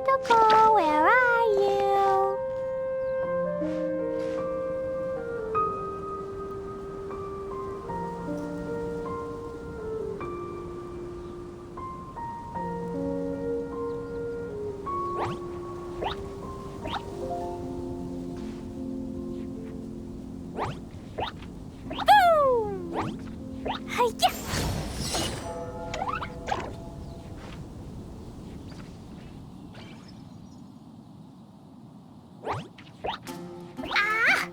protocol, where are you? Boom! Hi-ya! Ah!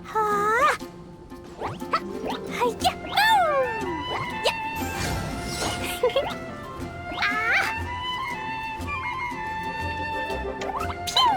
Ha! Hi-ya! Boom! Yeah! Ah! Pew!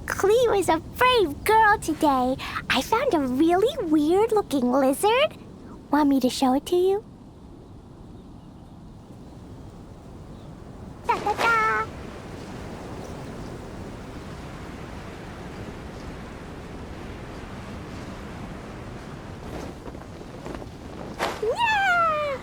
Clee was a brave girl today. I found a really weird-looking lizard. Want me to show it to you? Da-da-da! Yeah!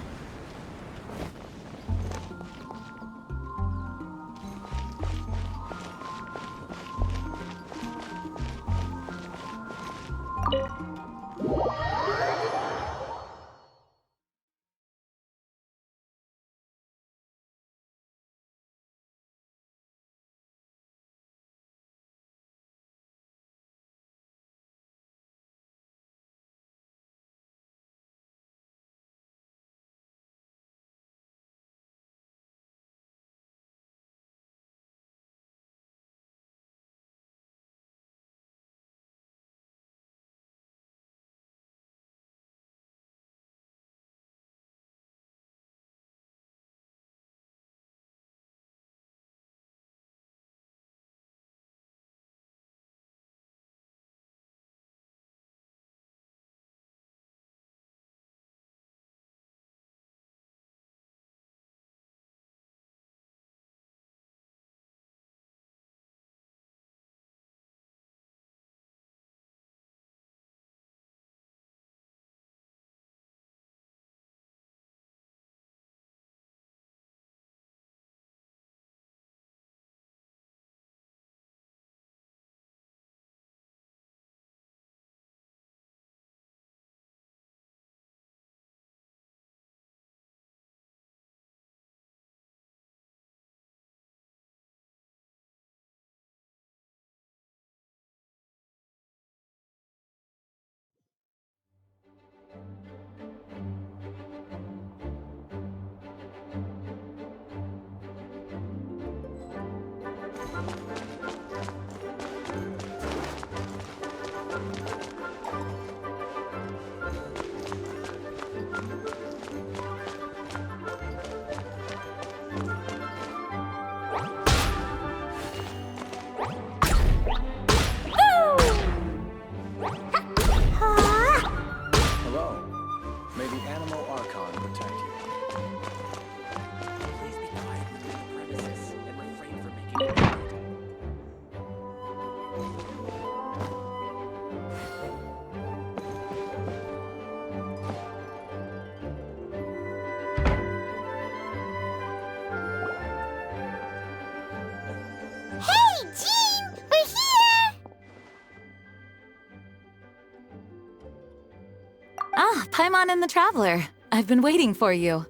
Ah, Paimon and the Traveler. I've been waiting for you.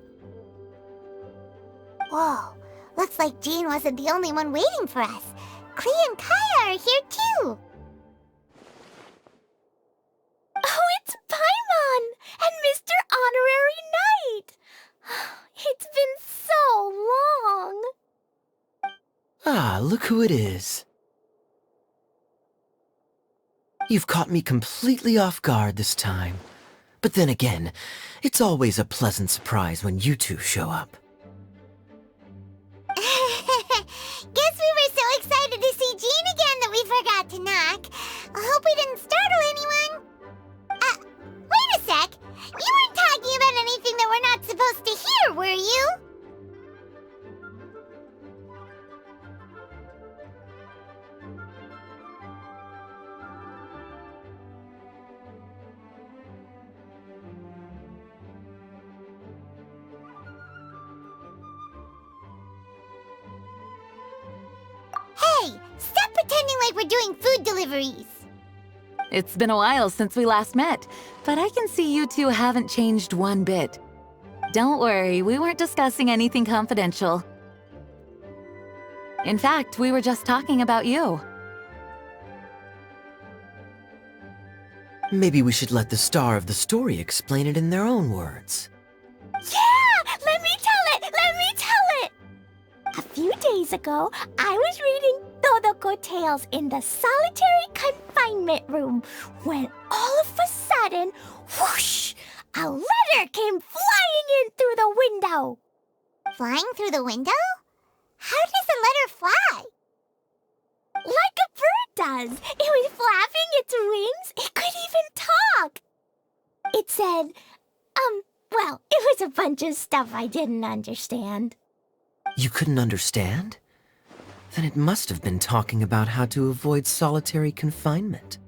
Whoa, looks like Jean wasn't the only one waiting for us. Klee and Kaya are here too. Oh, it's Paimon and Mr. Honorary Knight. look who it is. You've caught me completely off guard this time. But then again, it's always a pleasant surprise when you two show up. Guess we were so excited to see Jean again that we forgot to knock. I hope we didn't startle anyone. Wait a sec. You weren't talking about anything that we're not supposed to hear, were you? Hey, stop pretending like we're doing food deliveries. It's been a while since we last met, but I can see you two haven't changed one bit. Don't worry, we weren't discussing anything confidential. In fact, we were just talking about you. Maybe we should let the star of the story explain it in their own words. Yeah! Let me tell it! Let me tell it! A few days ago, I was reading Todoko Tales in the solitary confinement room when all of a sudden, whoosh! A letter came flying in through the window. Flying through the window? How does a letter fly? Like a bird does. It was flapping its wings. It could even talk. It said, well, it was a bunch of stuff I didn't understand. You couldn't understand? Then it must have been talking about how to avoid solitary confinement.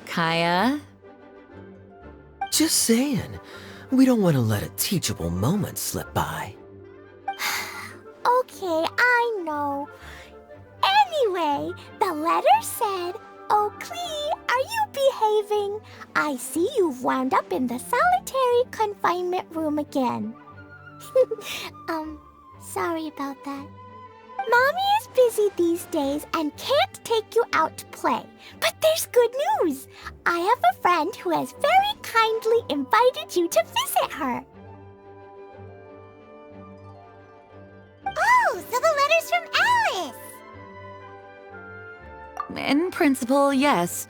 Kaya? Just saying. We don't want to let a teachable moment slip by. Okay, I know. Anyway, the letter said, "Oh, Klee, are you behaving? I see you've wound up in the solitary confinement room again." Sorry about that. Mommy is busy these days and can't take you out to play. But there's good news. I have a friend who has very kindly invited you to visit her. Oh, so the letter's from Alice. In principle, yes.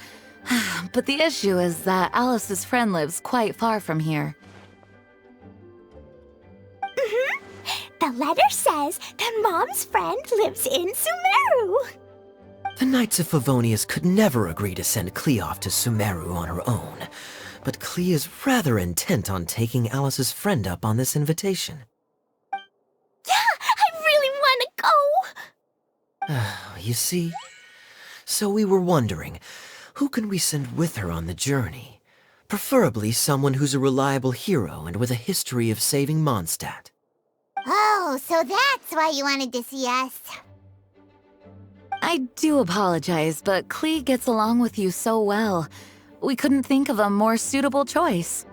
But the issue is that Alice's friend lives quite far from here. The letter says that Mom's friend lives in Sumeru. The Knights of Favonius could never agree to send Klee off to Sumeru on her own, but Klee is rather intent on taking Alice's friend up on this invitation. Yeah, I really want to go. You see? So we were wondering, who can we send with her on the journey? Preferably someone who's a reliable hero and with a history of saving Mondstadt. Oh, so that's why you wanted to see us. I do apologize, but Klee gets along with you so well. We couldn't think of a more suitable choice.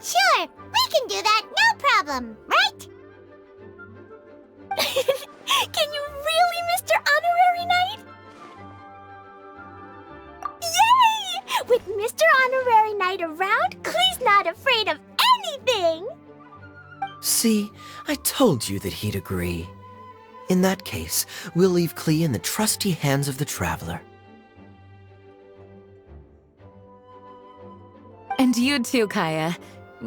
Sure, we can do that, no problem, right? Can you really, Mr. Honorary Knight? Yay! With Mr. Honorary Knight around, Klee's not afraid of anything! See, I told you that he'd agree. In that case, we'll leave Klee in the trusty hands of the Traveler. And you too, Kaya.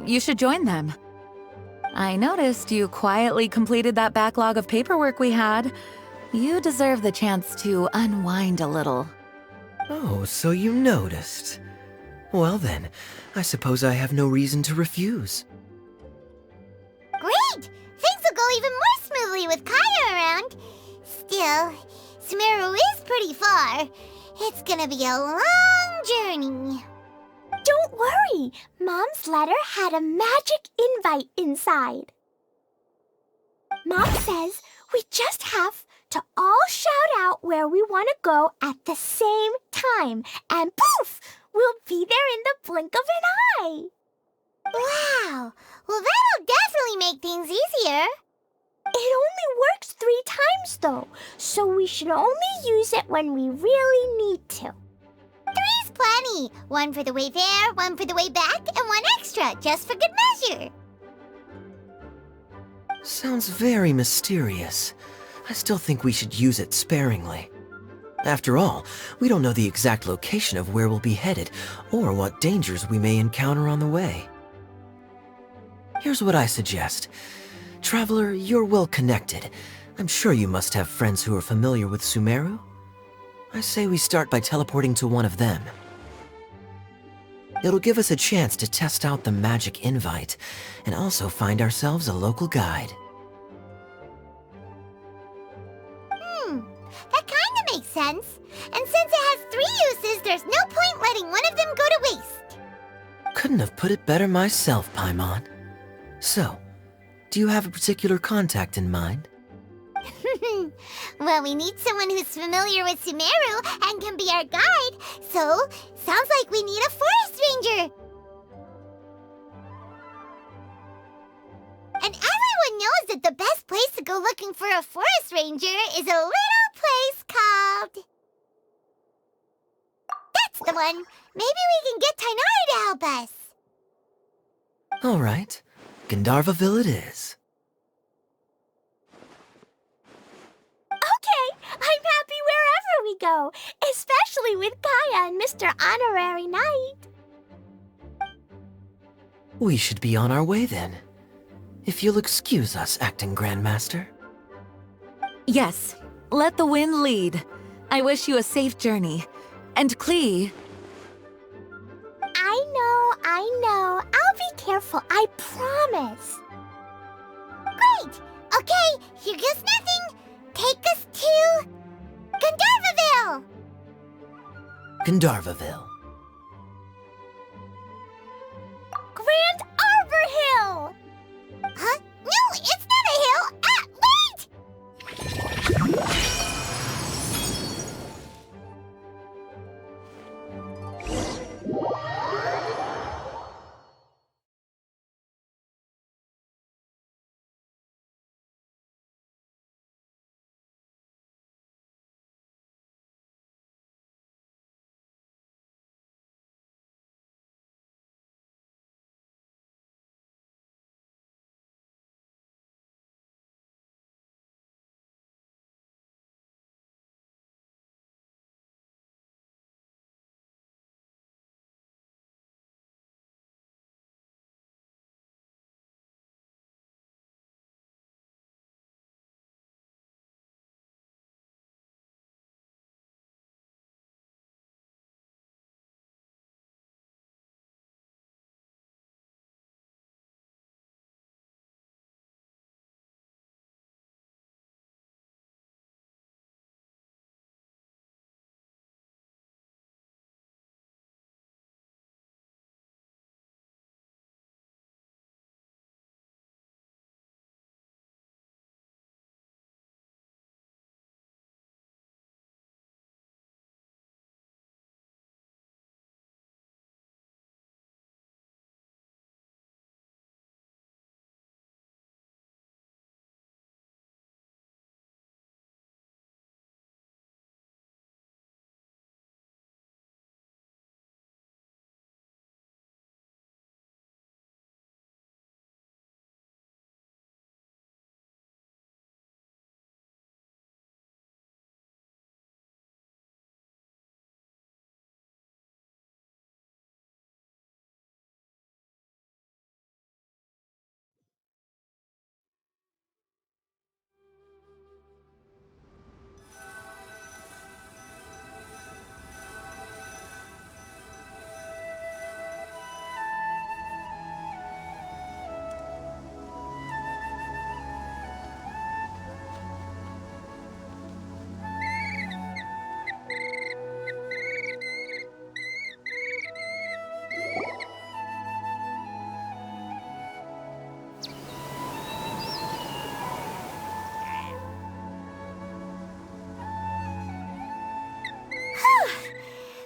You should join them. I noticed you quietly completed that backlog of paperwork we had. You deserve the chance to unwind a little. Oh, so you noticed. Well then, I suppose I have no reason to refuse. Great! Things will go even more smoothly with Kaya around. Still, Sumeru is pretty far. It's gonna be a long journey. Don't worry. Mom's letter had a magic invite inside. Mom says we just have to all shout out where we want to go at the same time. And poof! We'll be there in the blink of an eye. Wow! Well, that'll definitely make things easier. It only works 3 times, though, so we should only use it when we really need to. 3's Plenty. One for the way there, one for the way back, and one extra, just for good measure. Sounds very mysterious. I still think we should use it sparingly. After all, we don't know the exact location of where we'll be headed, or what dangers we may encounter on the way. Here's what I suggest. Traveler, you're well connected. I'm sure you must have friends who are familiar with Sumeru. I say we start by teleporting to one of them. It'll give us a chance to test out the magic invite, and also find ourselves a local guide. That kinda makes sense. And since it has 3 uses, there's no point letting one of them go to waste. Couldn't have put it better myself, Paimon. So, do you have a particular contact in mind? Well, we need someone who's familiar with Sumeru and can be our guide, so sounds like we need a forest ranger. And everyone knows that the best place to go looking for a forest ranger is a little place called... That's the one! Maybe we can get Tainari to help us. All right, Gandharvaville it is. Okay, I'm happy wherever we go, especially with Kaya and Mr. Honorary Knight. We should be on our way then. If you'll excuse us, Acting Grandmaster. Yes, let the wind lead. I wish you a safe journey. And Klee... I know. I'll be careful, I promise. Great! Okay, here goes nothing. Take us to... Gandharvaville! Gandharvaville. Grand Arbor Hill! Huh? No, it's not a hill! Wait!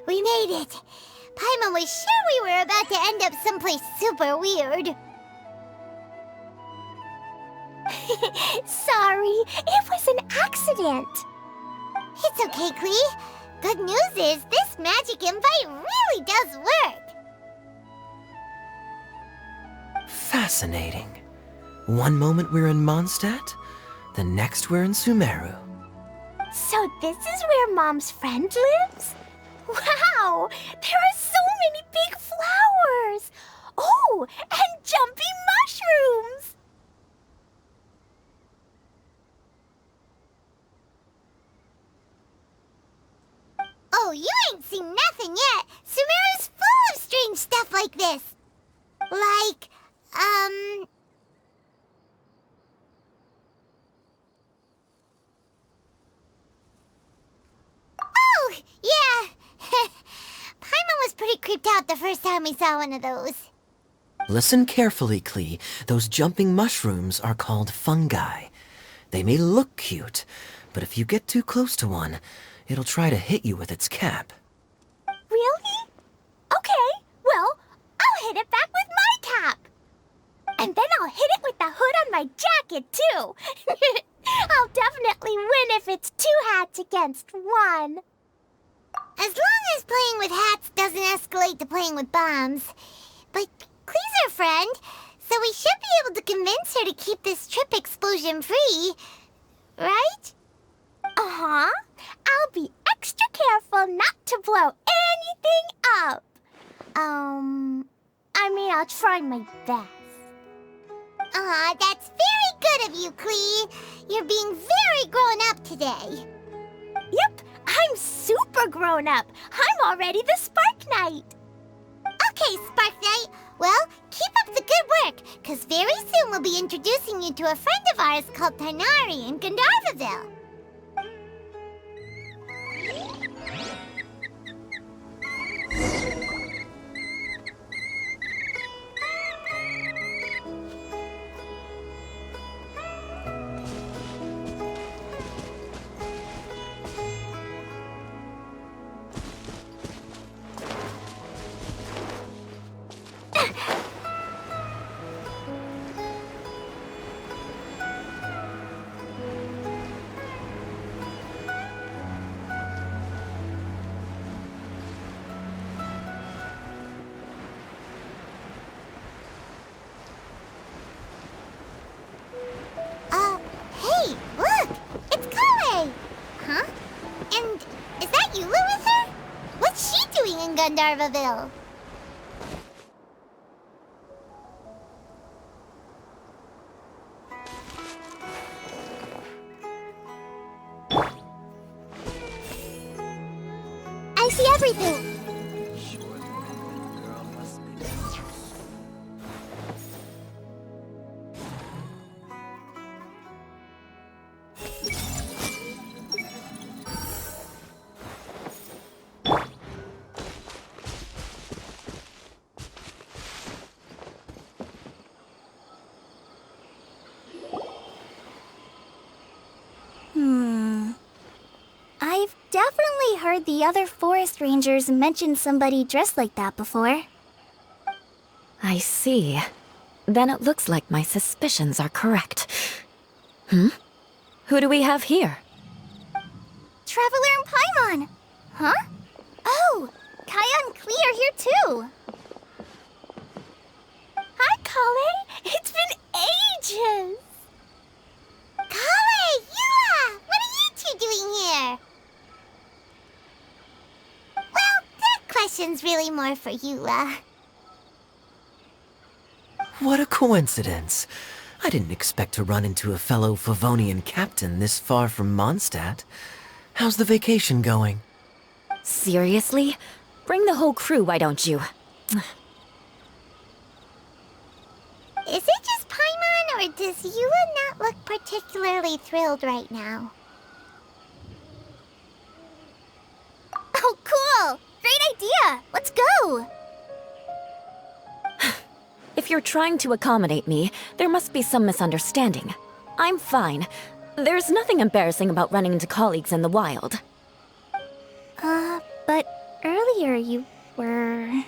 We made it! Paimon was sure we were about to end up someplace super weird. Sorry, it was an accident. It's okay, Klee. Good news is this this magic invite really does work. Fascinating. One moment we're in Mondstadt, the next we're in Sumeru. So this is where Mom's friend lives? Wow! There are so many big flowers! Oh, and jumping mushrooms! Oh, you ain't seen nothing yet! Sumeru's full of strange stuff like this! Like, Oh, yeah! Paimon was pretty creeped out the first time we saw one of those. Listen carefully, Klee. Those jumping mushrooms are called fungi. They may look cute, but if you get too close to one, it'll try to hit you with its cap. Really? Okay, well, I'll hit it back with my cap. And then I'll hit it with the hood on my jacket, too. I'll definitely win if it's 2 hats against 1. As long as playing with hats doesn't escalate to playing with bombs. But Klee's our friend, so we should be able to convince her to keep this trip explosion-free. Right? Uh-huh. I'll be extra careful not to blow anything up. I'll try my best. That's very good of you, Klee. You're being very grown up today. Yep, I'm super grown up. I'm already the Spark Knight. Okay, Spark Knight. Well, keep up the good work, because very soon we'll be introducing you to a friend of ours called Tighnari in Gandharvaville. Hey, look! It's Kale! Huh? And is that Eula with her? What's she doing in Gandharvaville? I see everything! I've definitely heard the other forest rangers mention somebody dressed like that before. I see. Then it looks like my suspicions are correct. Who do we have here? Traveler and Paimon! Huh? Oh, Kaya and Klee are here too! Hi, Kale! It's been ages! Kale! Eula! What are you two doing here? Well, that question's really more for Eula. What a coincidence. I didn't expect to run into a fellow Favonian captain this far from Mondstadt. How's the vacation going? Seriously? Bring the whole crew, why don't you? Is it just Paimon, or does Eula not look particularly thrilled right now? Oh, cool! Great idea! Let's go! If you're trying to accommodate me, there must be some misunderstanding. I'm fine. There's nothing embarrassing about running into colleagues in the wild. But earlier you were...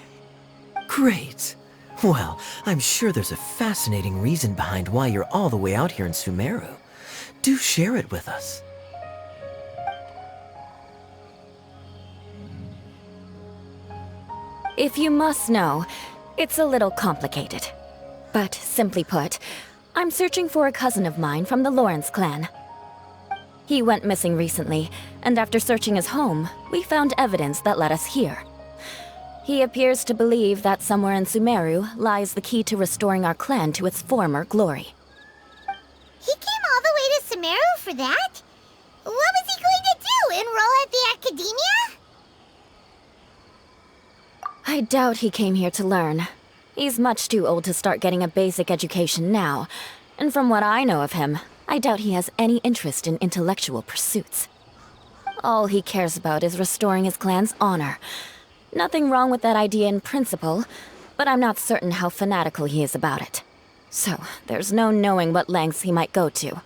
Great. Well, I'm sure there's a fascinating reason behind why you're all the way out here in Sumeru. Do share it with us. If you must know, it's a little complicated. But simply put, I'm searching for a cousin of mine from the Lawrence clan. He went missing recently, and after searching his home, we found evidence that led us here. He appears to believe that somewhere in Sumeru lies the key to restoring our clan to its former glory. He came all the way to Sumeru for that? What was he going to do, enroll at the academia? I doubt he came here to learn. He's much too old to start getting a basic education now, and from what I know of him, I doubt he has any interest in intellectual pursuits. All he cares about is restoring his clan's honor. Nothing wrong with that idea in principle, but I'm not certain how fanatical he is about it. So, there's no knowing what lengths he might go to.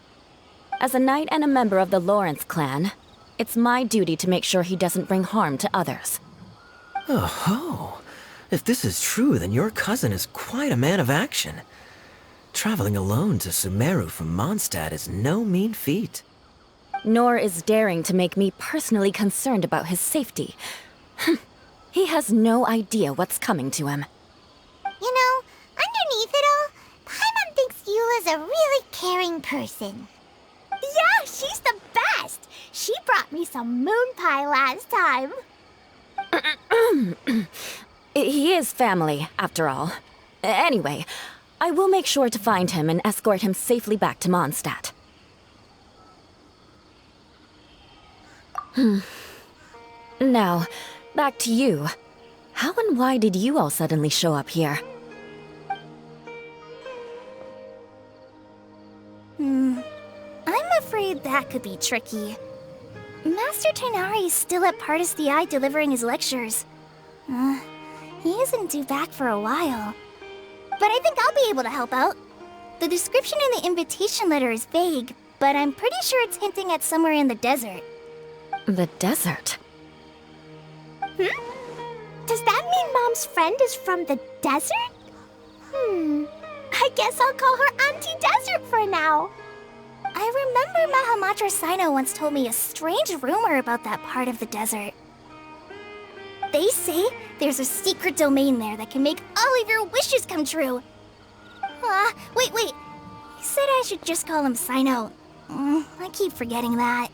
As a knight and a member of the Lawrence clan, it's my duty to make sure he doesn't bring harm to others. Oh, if this is true, then your cousin is quite a man of action. Traveling alone to Sumeru from Mondstadt is no mean feat. Nor is daring to make me personally concerned about his safety. He has no idea what's coming to him. You know, underneath it all, Paimon thinks Eula's a really caring person. Yeah, she's the best! She brought me some moon pie last time. He is family, after all. Anyway, I will make sure to find him and escort him safely back to Mondstadt. Now, back to you. How and why did you all suddenly show up here? I'm afraid that could be tricky. Master Tighnari's still at Partis the Eye delivering his lectures. He isn't due back for a while. But I think I'll be able to help out. The description in the invitation letter is vague, but I'm pretty sure it's hinting at somewhere in the desert. The desert? Does that mean Mom's friend is from the desert? I guess I'll call her Auntie Desert for now. I remember Mahamatra Sino once told me a strange rumor about that part of the desert. They say there's a secret domain there that can make all of your wishes come true. Wait. He said I should just call him Sino. I keep forgetting that.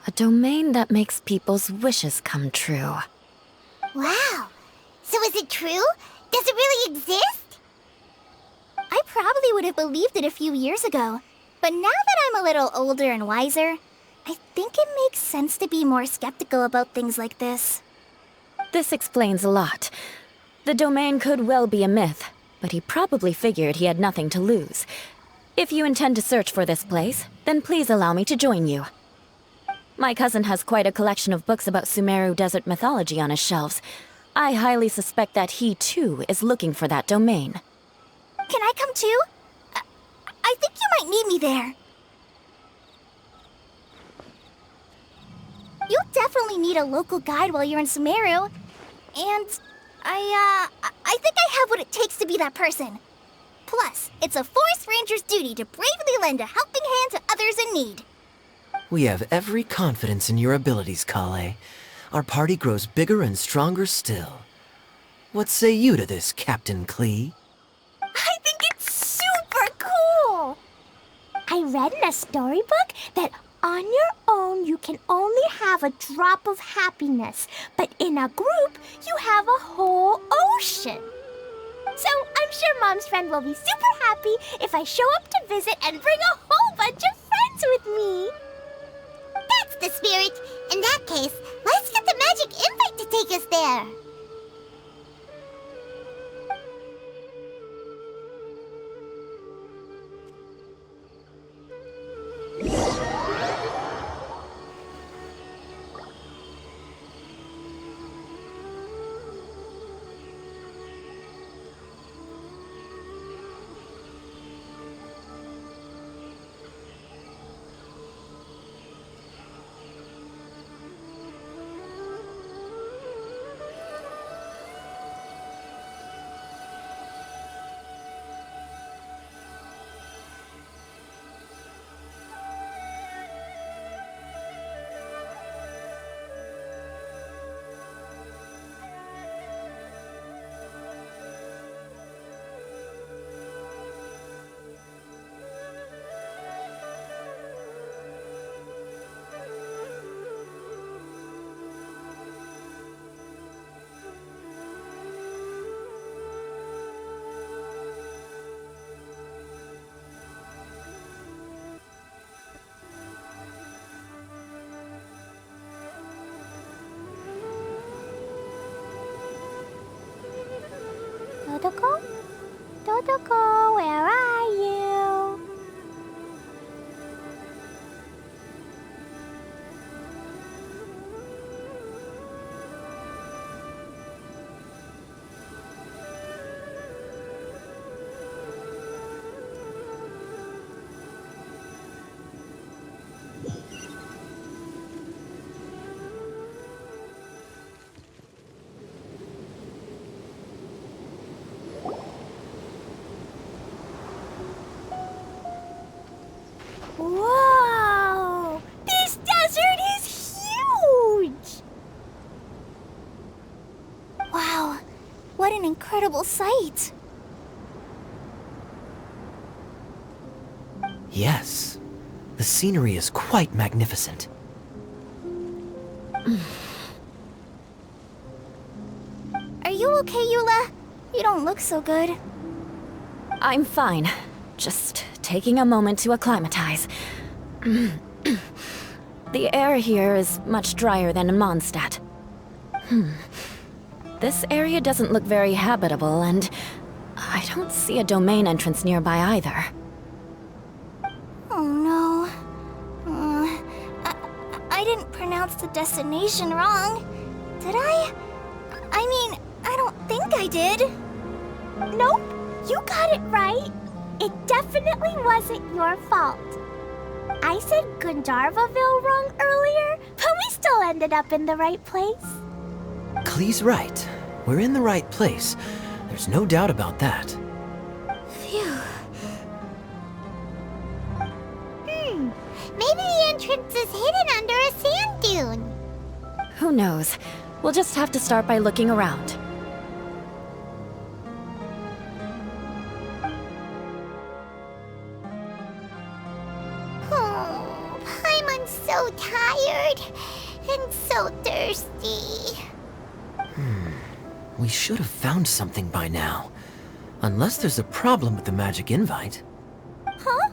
A domain that makes people's wishes come true. Wow. So is it true? Does it really exist? I probably would have believed it a few years ago. But now that I'm a little older and wiser, I think it makes sense to be more skeptical about things like this. This explains a lot. The domain could well be a myth, but he probably figured he had nothing to lose. If you intend to search for this place, then please allow me to join you. My cousin has quite a collection of books about Sumeru desert mythology on his shelves. I highly suspect that he, too, is looking for that domain. Can I come too? I think you might need me there. You'll definitely need a local guide while you're in Sumeru. And I think I have what it takes to be that person. Plus, it's a forest ranger's duty to bravely lend a helping hand to others in need. We have every confidence in your abilities, Kale. Our party grows bigger and stronger still. What say you to this, Captain Klee? I think it's super cool! I read in a storybook that on your own you can only have a drop of happiness, but in a group you have a whole ocean. So I'm sure Mom's friend will be super happy if I show up to visit and bring a whole bunch of friends with me. That's the spirit. In that case, let's get the magic invite to take us there. Todoko, where are you? Whoa! This desert is huge! Wow, what an incredible sight! Yes, the scenery is quite magnificent. Are you okay, Eula? You don't look so good. I'm fine. Just taking a moment to acclimatize. The air here is much drier than in Mondstadt. This area doesn't look very habitable, and I don't see a domain entrance nearby either. Oh no. I didn't pronounce the destination wrong. Did I? I mean, I don't think I did. Nope, you got it right. It definitely wasn't your fault. I said Gundarvaville wrong earlier, but we still ended up in the right place. Klee's right. We're in the right place. There's no doubt about that. Phew. Maybe the entrance is hidden under a sand dune. Who knows? We'll just have to start by looking around. Oh, Paimon's so tired and so thirsty. We should have found something by now. Unless there's a problem with the magic invite. Huh?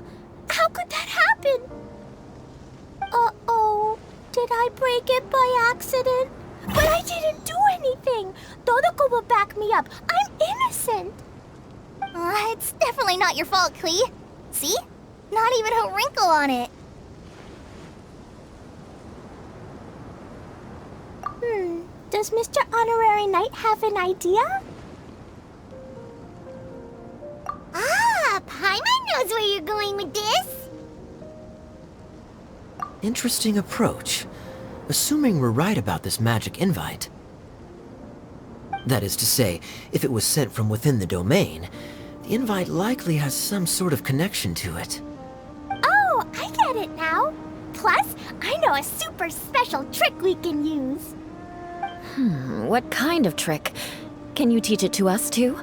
How could that happen? Uh-oh. Did I break it by accident? But I didn't do anything. Todoko will back me up. I'm innocent. It's definitely not your fault, Klee. See? Not even a wrinkle on it. Does Mr. Honorary Knight have an idea? Ah, Paimon knows where you're going with this. Interesting approach. Assuming we're right about this magic invite. That is to say, if it was sent from within the domain, the invite likely has some sort of connection to it. Oh, I get it now. Plus, I know a super special trick we can use. What kind of trick? Can you teach it to us too?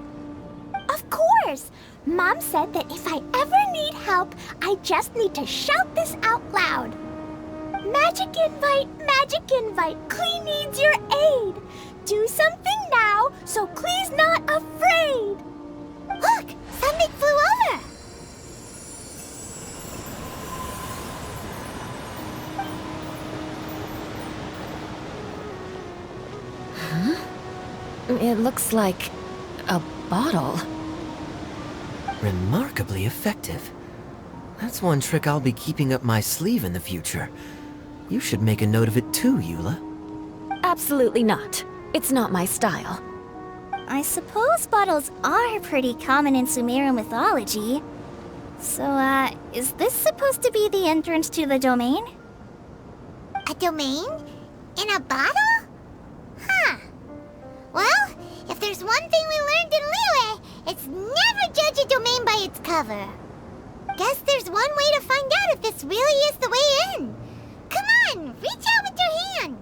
Of course! Mom said that if I ever need help, I just need to shout this out loud. Magic invite, Klee needs your aid. Do something now so Klee's not afraid. Look, something flew over. It looks like a bottle. Remarkably effective. That's one trick I'll be keeping up my sleeve in the future. You should make a note of it too, Eula. Absolutely not. It's not my style. I suppose bottles are pretty common in Sumerian mythology. So, is this supposed to be the entrance to the domain? A domain? In a bottle? Huh. Well, if there's one thing we learned in Liyue, it's never judge a domain by its cover. Guess there's one way to find out if this really is the way in. Come on, reach out with your hand.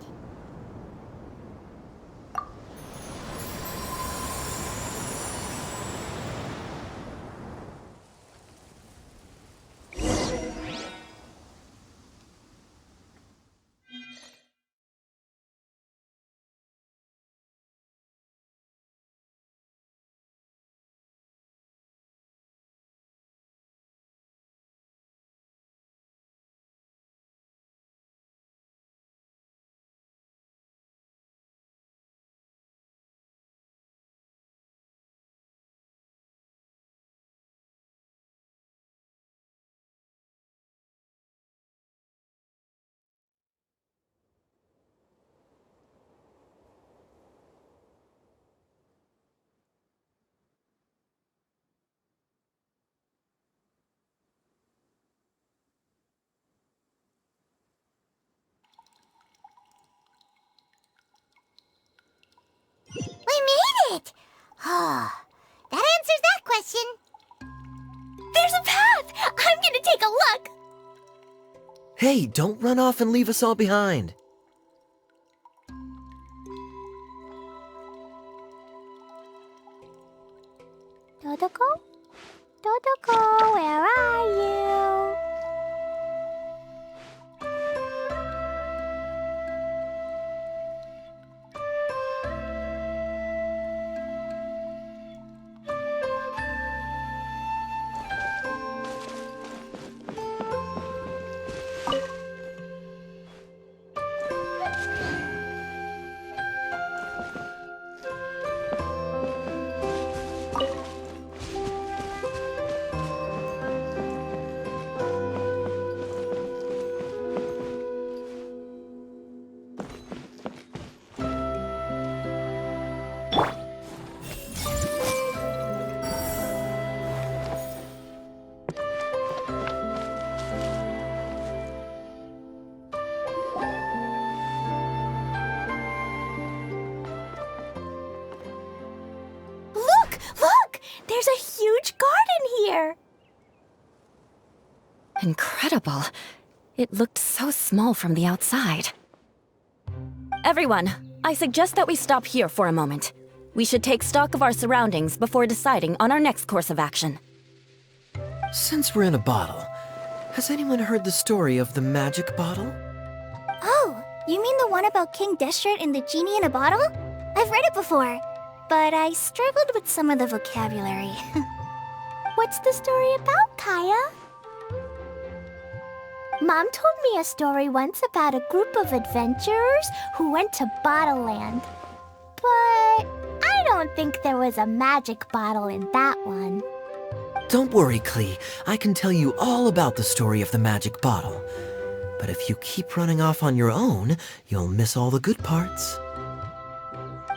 Hey, don't run off and leave us all behind. Dodoko? Dodoko, where are you? Look! There's a huge garden here! Incredible. It looked so small from the outside. Everyone, I suggest that we stop here for a moment. We should take stock of our surroundings before deciding on our next course of action. Since we're in a bottle, has anyone heard the story of the magic bottle? Oh, you mean the one about King Deshret and the genie in a bottle? I've read it before, but I struggled with some of the vocabulary. What's the story about, Kaya? Mom told me a story once about a group of adventurers who went to Bottle Land. But I don't think there was a magic bottle in that one. Don't worry, Klee. I can tell you all about the story of the magic bottle. But if you keep running off on your own, you'll miss all the good parts.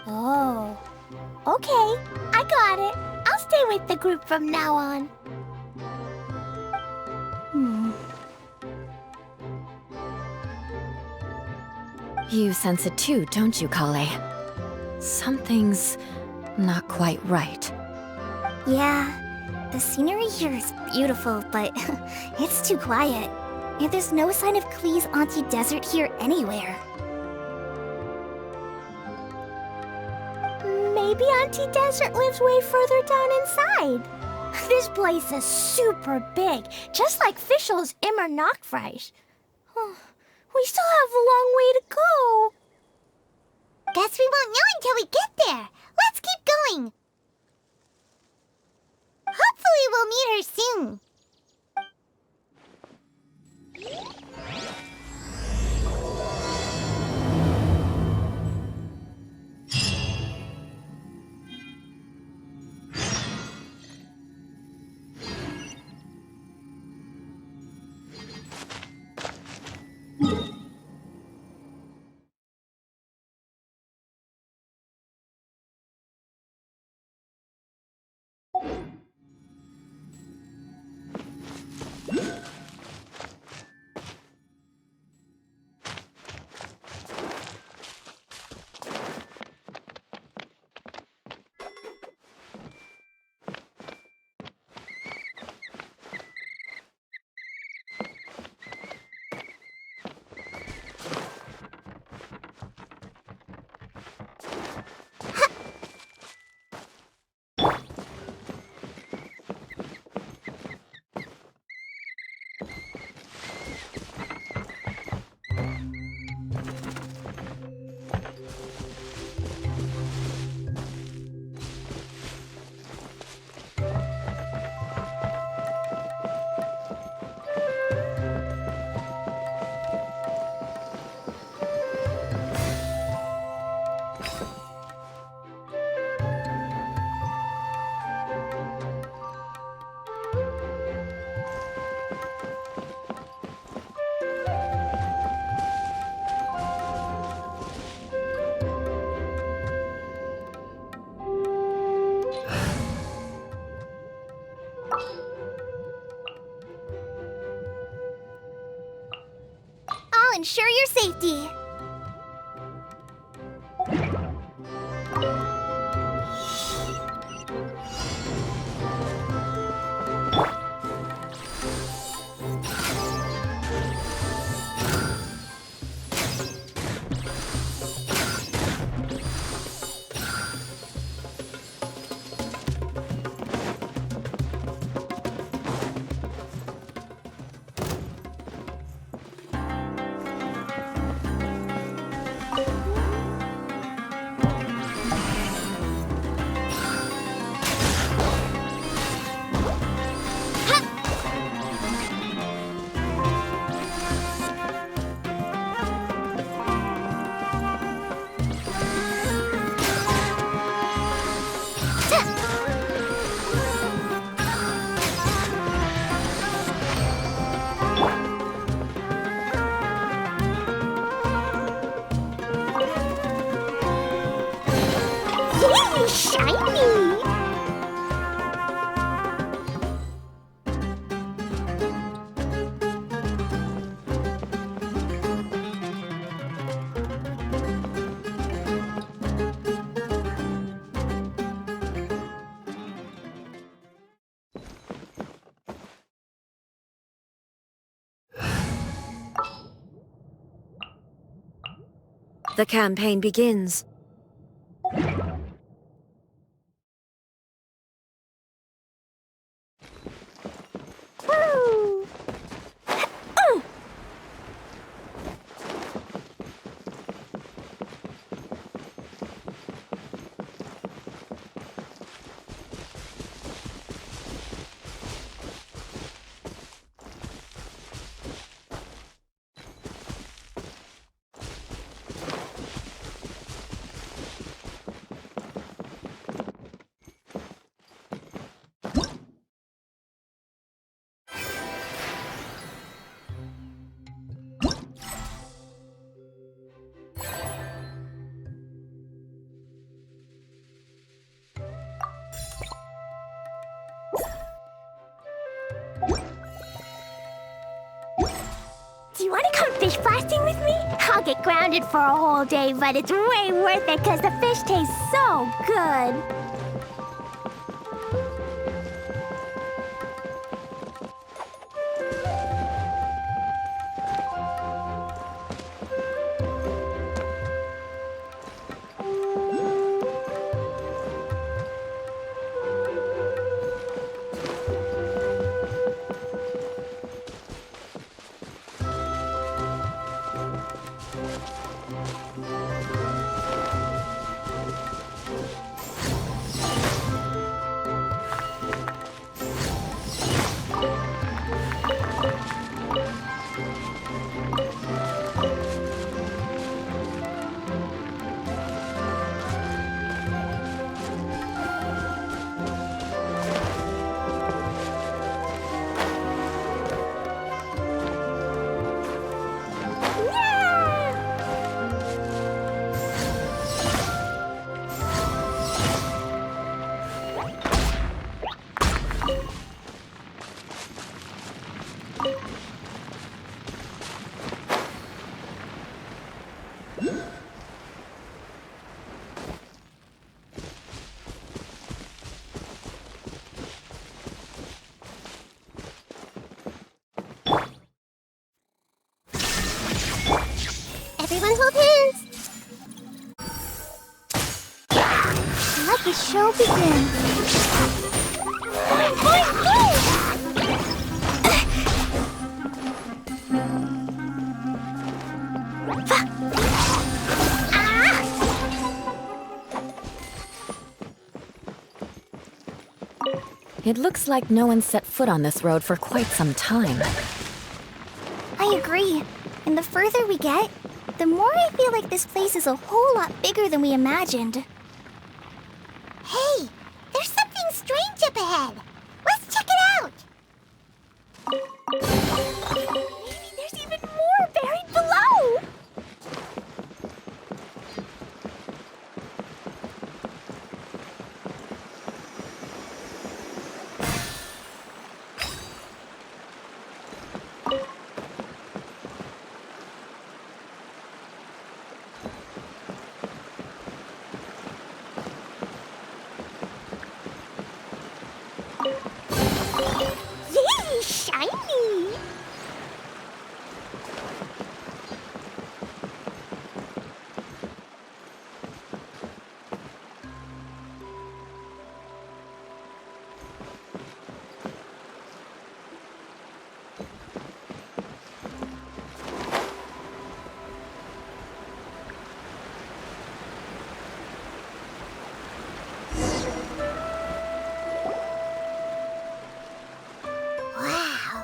Oh, okay. I got it. I'll stay with the group from now on. You sense it too, don't you, Kale? Something's not quite right. Yeah, the scenery here is beautiful, but it's too quiet. And there's no sign of Klee's Auntie Desert here anywhere. Maybe Auntie Desert lives way further down inside. This place is super big, just like Fischl's Immer Nachtreich. We still have a long way to go. Guess we won't know until we get there. Let's keep going. Hopefully we'll meet her soon. I'll ensure your safety. Yay! Shiny! The campaign begins. Woo! Do you want to come fish blasting with me? I'll get grounded for a whole day, but it's way worth it because the fish taste so good. Everyone hold hands. Let the show begin. It looks like no one set foot on this road for quite some time. I agree. And the further we get, the more I feel like this place is a whole lot bigger than we imagined. Hey, there's something strange up ahead. Let's check it out. Maybe there's even more buried below. Yay, shiny! Wow,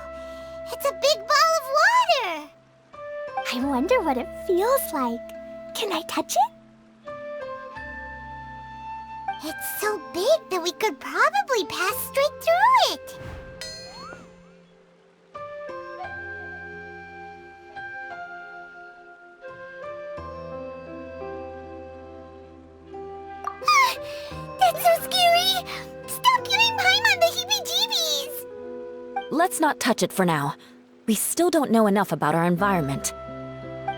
it's a big ball of water. I wonder what it feels like. Can I touch it? It's so big that we could probably pass straight through it. let's not touch it for now. We still don't know enough about our environment.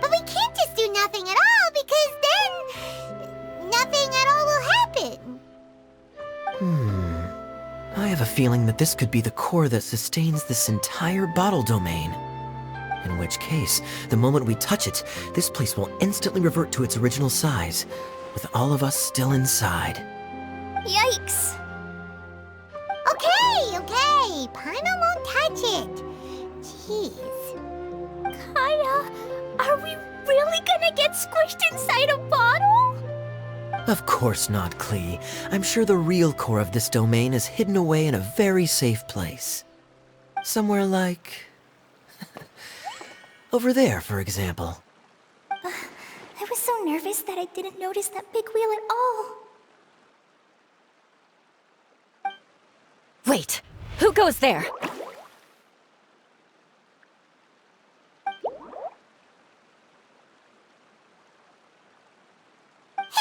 But we can't just do nothing at all, because then nothing at all will happen. I have a feeling that this could be the core that sustains this entire bottle domain. In which case, the moment we touch it, this place will instantly revert to its original size, with all of us still inside. Yikes. Okay. Paimon won't touch it. Jeez. Kaya, are we really gonna get squished inside a bottle? Of course not, Klee. I'm sure the real core of this domain is hidden away in a very safe place. Somewhere like... over there, for example. I was so nervous that I didn't notice that big wheel at all. Wait, who goes there?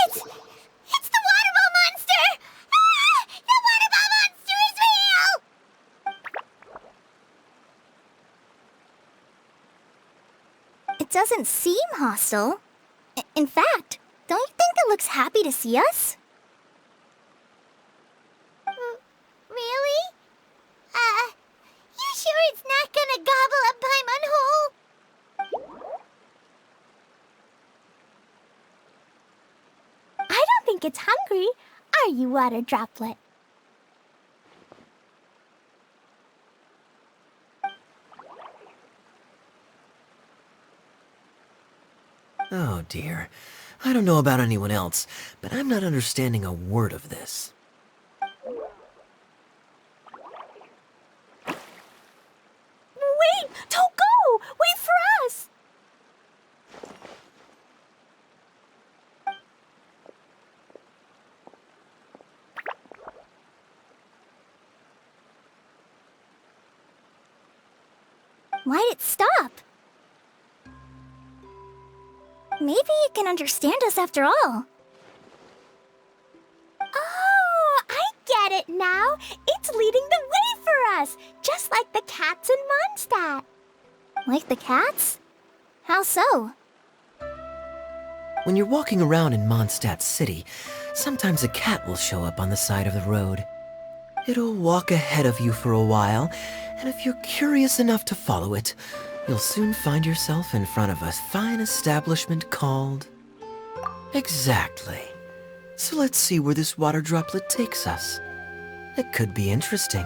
It's the waterball monster! Ah! The waterball monster is real! It doesn't seem hostile. In fact, don't you think it looks happy to see us? Really? You sure it's not gonna gobble up Paimon whole? I don't think it's hungry. Are you, Water Droplet? Oh dear. I don't know about anyone else, but I'm not understanding a word of this. Wait! Don't go! Wait for us! Why'd it stop? Maybe it can understand us after all. Oh, I get it now. It's leading the way for us, just like the cats in Mondstadt. Like the cats? How so? When you're walking around in Mondstadt City, sometimes a cat will show up on the side of the road. It'll walk ahead of you for a while, and if you're curious enough to follow it, you'll soon find yourself in front of a fine establishment called... Exactly. So let's see where this water droplet takes us. It could be interesting.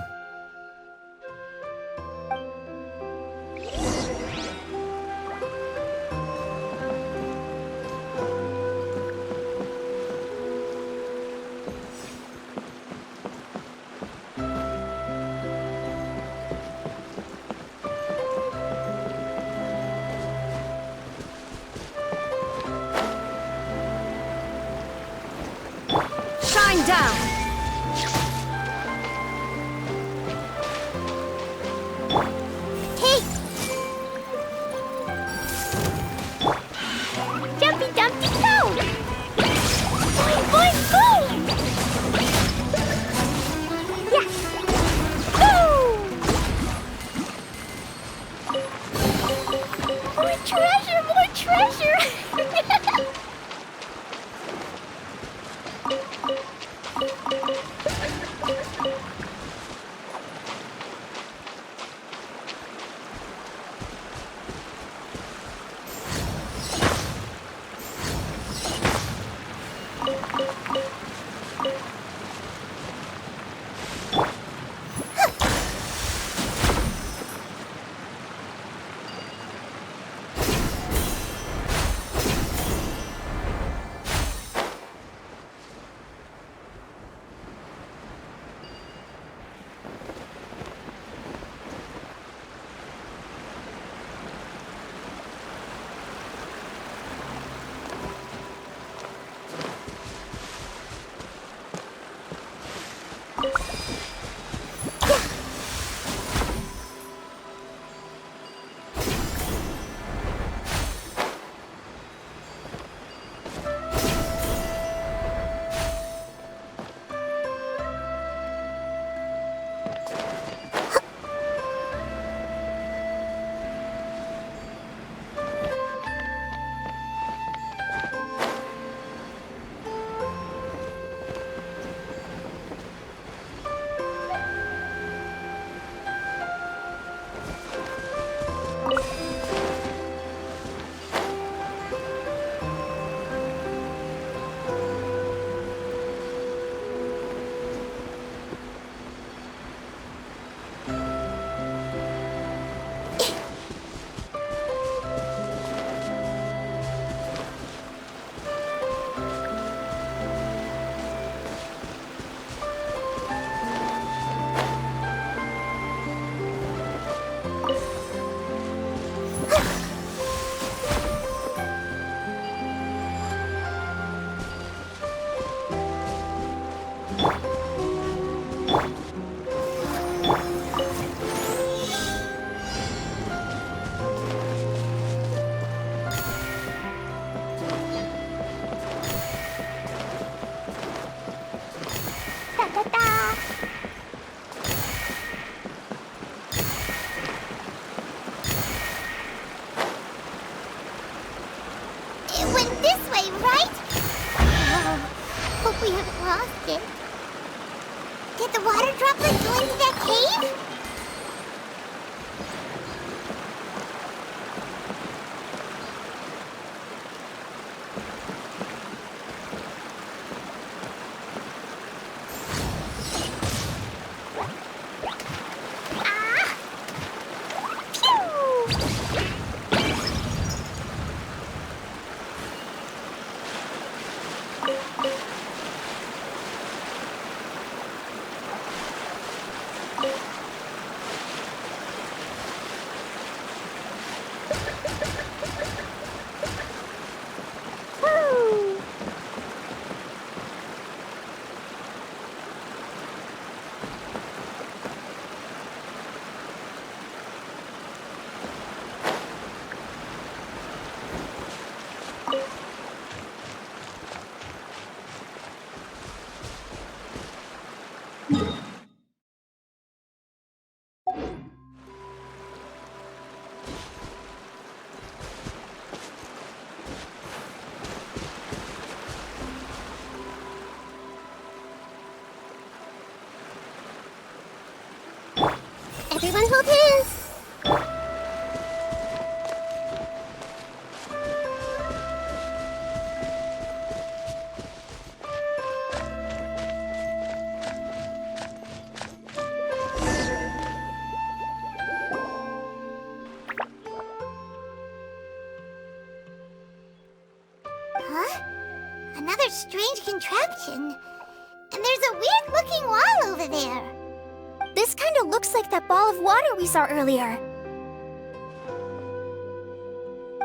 Shine down! It went this way, right? Oh, hope we haven't lost it. Did the water droplet go into that cave? Everyone hold hands. Huh? Another strange contraption. And there's a weird-looking wall over there. This kind of looks like that ball of water we saw earlier.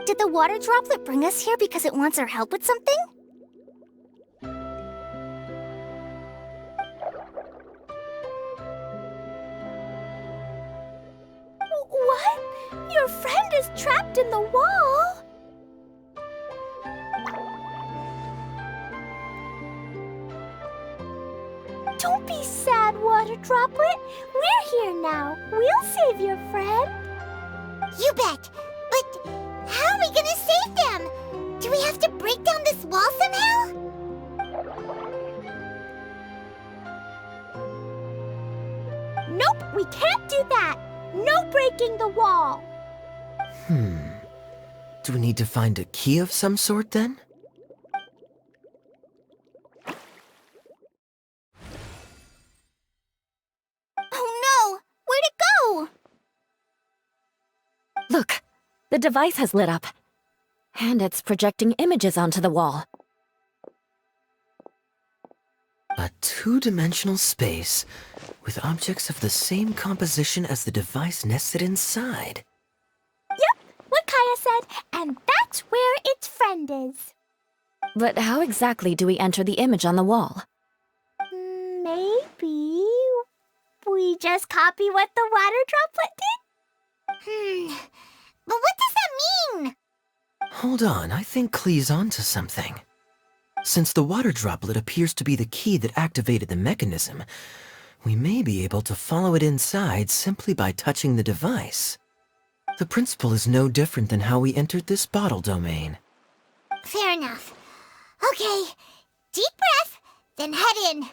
Did the water droplet bring us here because it wants our help with something? What? Your friend is trapped in the wall? Don't be sad, Water Droplet. We're here now. We'll save your friend. You bet. But how are we gonna save them? Do we have to break down this wall somehow? Nope, we can't do that. No breaking the wall. Do we need to find a key of some sort then? Oh no! Where'd it go? Look, the device has lit up. And it's projecting images onto the wall. A two-dimensional space with objects of the same composition as the device nested inside. Yep, what Kaya said, and that's where its friend is. But how exactly do we enter the image on the wall? Maybe we just copy what the water droplet did? But what does that mean? Hold on, I think Klee's onto something. Since the water droplet appears to be the key that activated the mechanism, we may be able to follow it inside simply by touching the device. The principle is no different than how we entered this bottle domain. Fair enough. Okay, deep breath, then head in.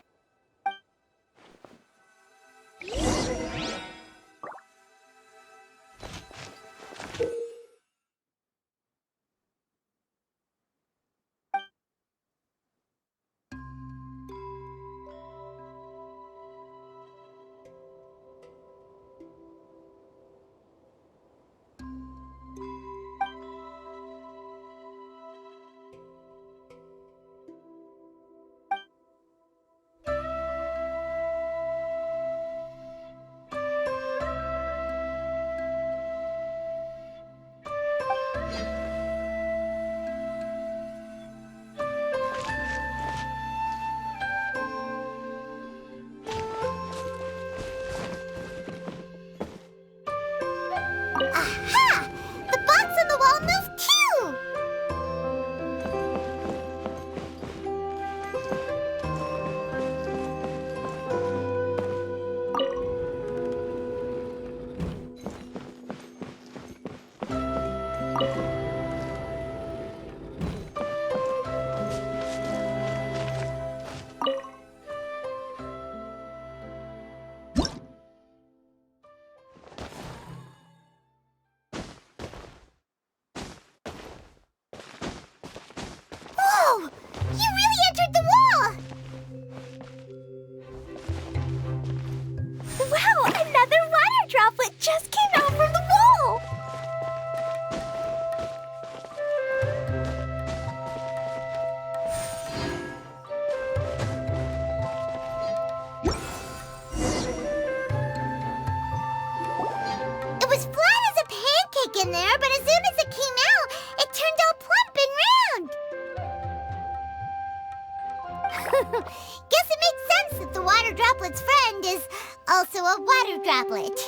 also a water droplet.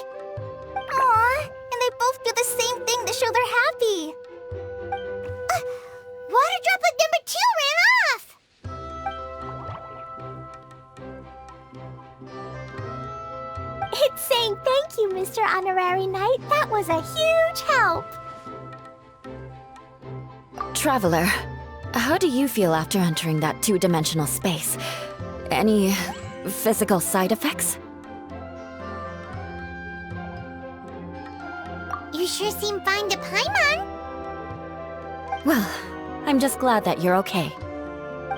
Aw, and they both do the same thing to show they're happy. Water droplet number 2 ran off! It's saying thank you, Mr. Honorary Knight. That was a huge help. Traveler, how do you feel after entering that two-dimensional space? Any physical side effects? You sure seem fine to Paimon. Well, I'm just glad that you're okay.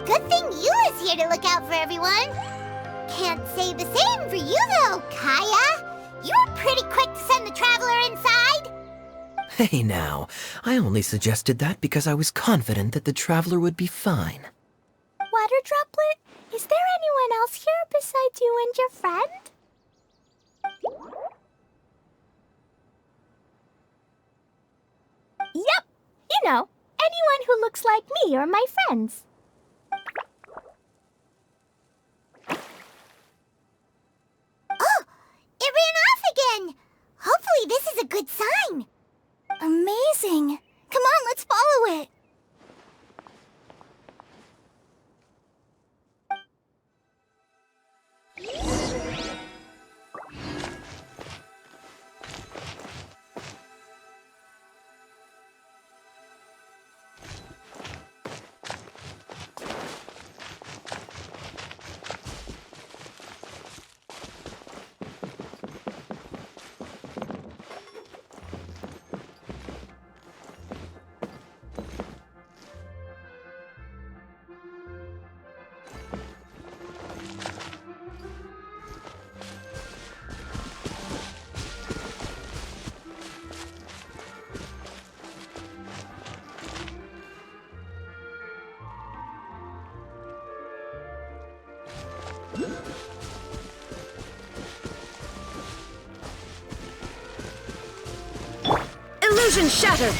Good thing you is here to look out for everyone. Can't say the same for you though, Kaya. You were pretty quick to send the traveler inside. Hey now, I only suggested that because I was confident that the traveler would be fine. Water Droplet, is there anyone else here besides you and your friend? Yep, you know, anyone who looks like me or my friends. Oh, it ran off again. Hopefully this is a good sign. Amazing. Come on, let's follow it. Illusion shattered!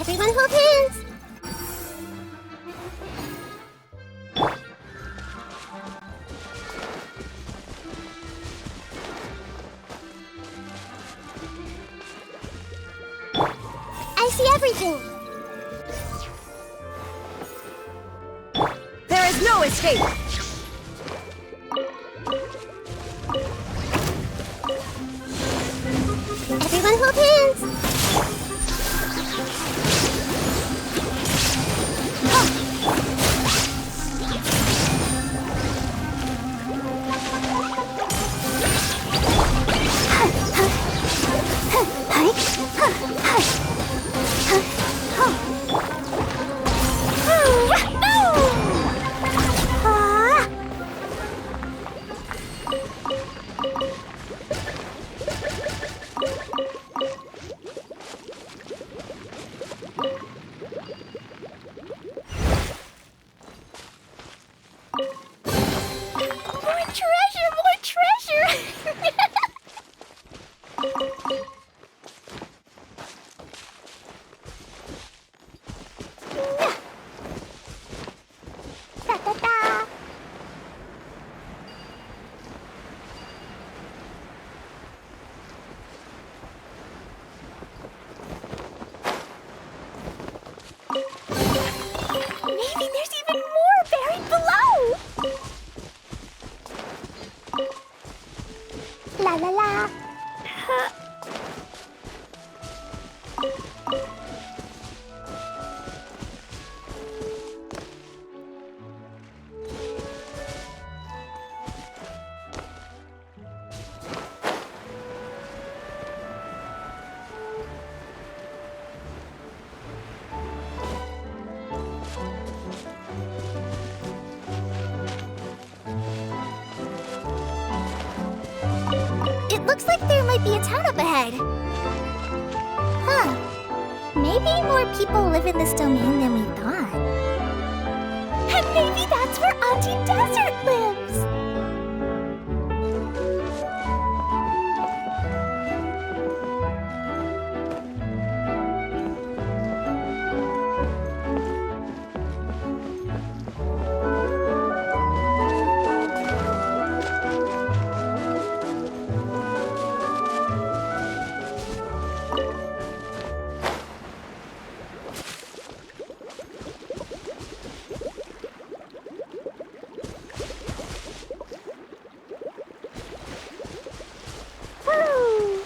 Everyone hold hands! I see everything! There is no escape! Everyone hold hands! More treasure! More treasure! Da da da! Maybe there's even more buried below! La la la! It looks like there might be a town up ahead. Huh. Maybe more people live in this domain than we thought. And maybe that's where Auntie Desert lives! Woo!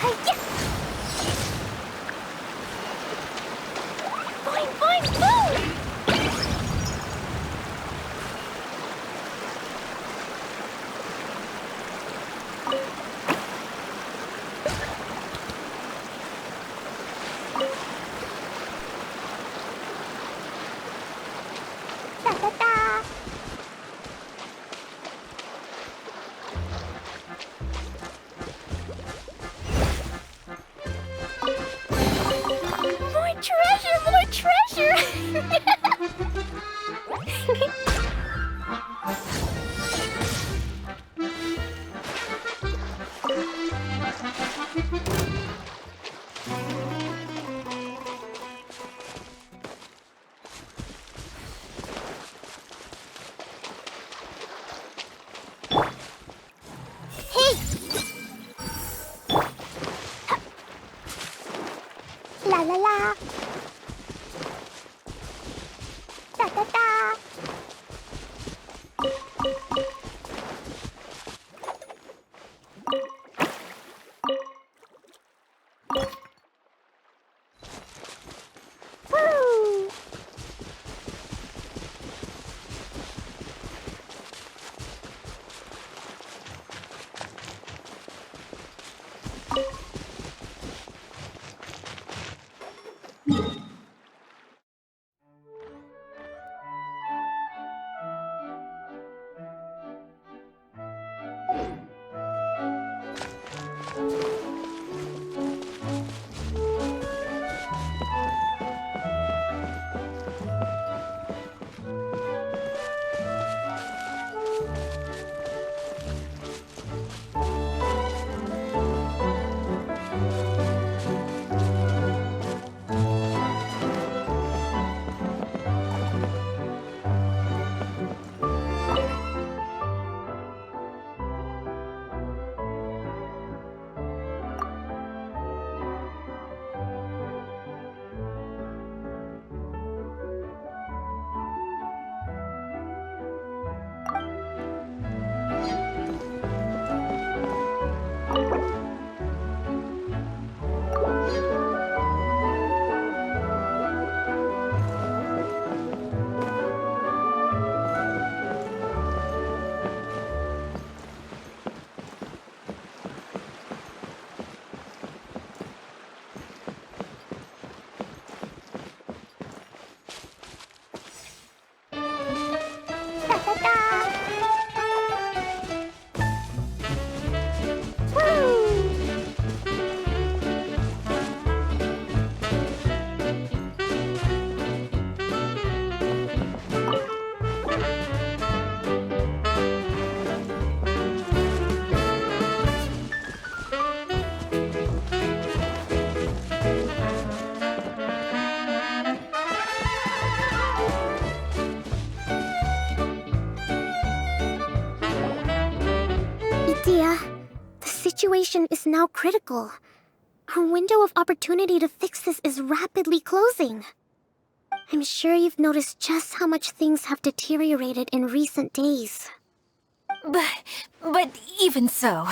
Hi-ya! Boing, boing, boom! Da da da! More treasure! More treasure! Hey! La la la! Da da da! Woo! situation is now critical. Our window of opportunity to fix this is rapidly closing. I'm sure you've noticed just how much things have deteriorated in recent days. But even so...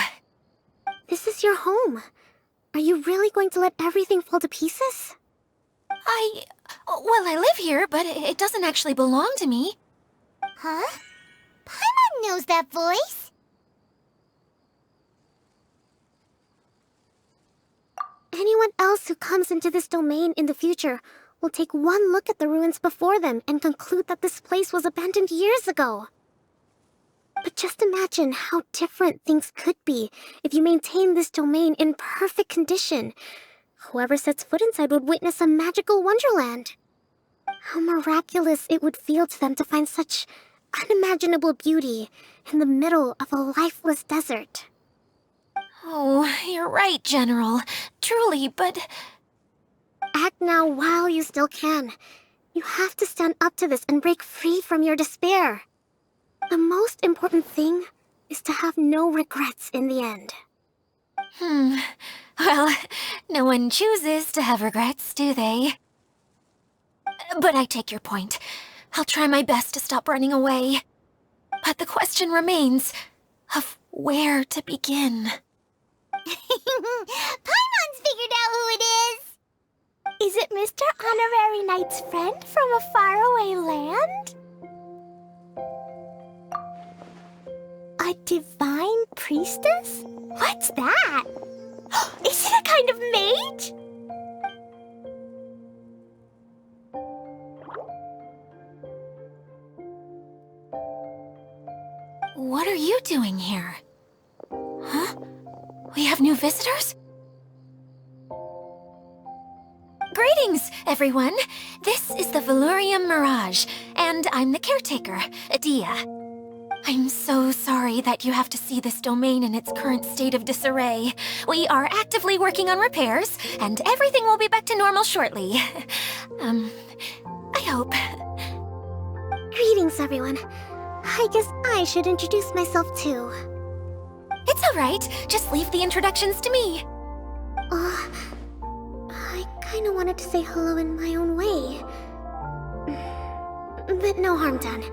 This is your home. Are you really going to let everything fall to pieces? Well, I live here, but it doesn't actually belong to me. Huh? Paimon knows that voice. Anyone else who comes into this domain in the future will take one look at the ruins before them and conclude that this place was abandoned years ago. But just imagine how different things could be if you maintain this domain in perfect condition. Whoever sets foot inside would witness a magical wonderland. How miraculous it would feel to them to find such unimaginable beauty in the middle of a lifeless desert. Oh, you're right, General. Truly, but... Act now while you still can. You have to stand up to this and break free from your despair. The most important thing is to have no regrets in the end. Well, no one chooses to have regrets, do they? But I take your point. I'll try my best to stop running away. But the question remains of where to begin. Paimon's figured out who it is. Is it Mr. Honorary Knight's friend from a faraway land? A divine priestess? What's that? Is it a kind of mage? What are you doing here? Huh? We have new visitors? Greetings, everyone! This is the Valurium Mirage, and I'm the caretaker, Adia. I'm so sorry that you have to see this domain in its current state of disarray. We are actively working on repairs, and everything will be back to normal shortly. I hope. Greetings, everyone. I guess I should introduce myself too. It's all right. Just leave the introductions to me. I kinda wanted to say hello in my own way. But no harm done.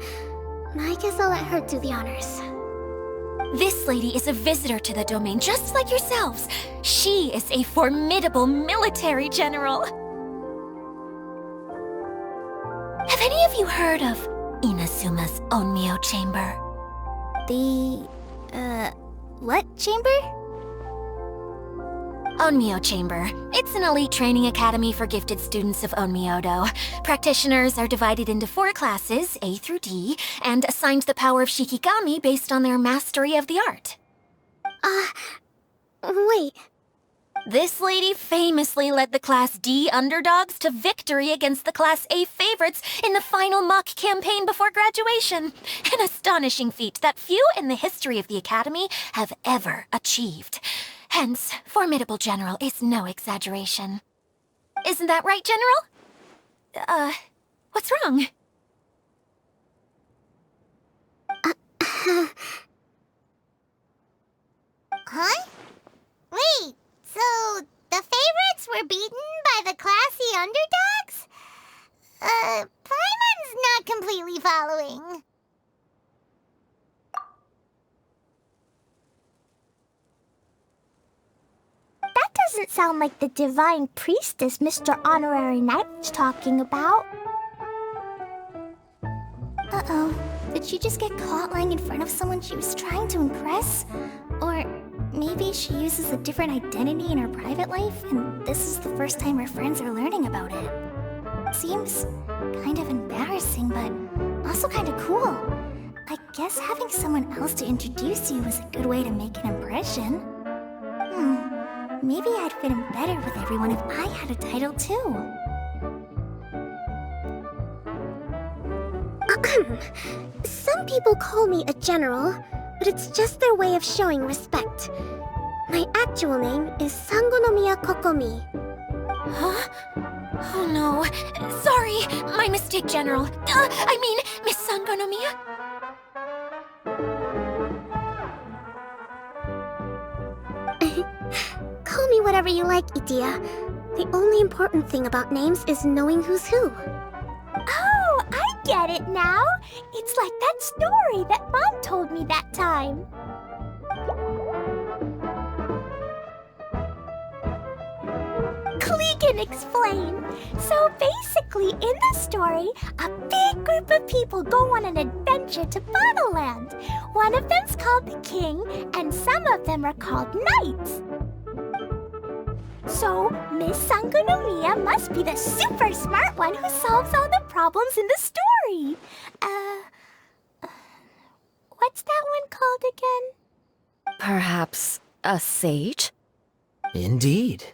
I guess I'll let her do the honors. This lady is a visitor to the domain, just like yourselves. She is a formidable military general. Have any of you heard of Inazuma's Onmyo Chamber? What chamber? Onmyo Chamber. It's an elite training academy for gifted students of Onmyodo. Practitioners are divided into 4 classes, A through D, and assigned the power of Shikigami based on their mastery of the art. Wait. This lady famously led the Class D underdogs to victory against the Class A favorites in the final mock campaign before graduation. An astonishing feat that few in the history of the Academy have ever achieved. Hence, formidable general is no exaggeration. Isn't that right, General? What's wrong? Huh? Wait, so the favorites were beaten by the classy underdogs? Paimon's not completely following. That doesn't sound like the divine priestess Mr. Honorary Knight was talking about. Uh-oh. Did she just get caught lying in front of someone she was trying to impress? Or maybe she uses a different identity in her private life, and this is the first time her friends are learning about it. Seems kind of embarrassing, but also kind of cool. I guess having someone else to introduce you is a good way to make an impression. Maybe I'd fit in better with everyone if I had a title too. Some people call me a general, but it's just their way of showing respect. My actual name is Sangonomiya Kokomi. Huh? Oh no. Sorry, my mistake, General. I mean, Miss Sangonomiya. whatever you like, Idia. The only important thing about names is knowing who's who. Oh, I get it now. It's like that story that Mom told me that time. Klee can explain. So basically, in the story, a big group of people go on an adventure to Bottleland. One of them's called the King, and some of them are called Knights. So, Miss Sangonomiya must be the super smart one who solves all the problems in the story. What's that one called again? Perhaps a sage? Indeed.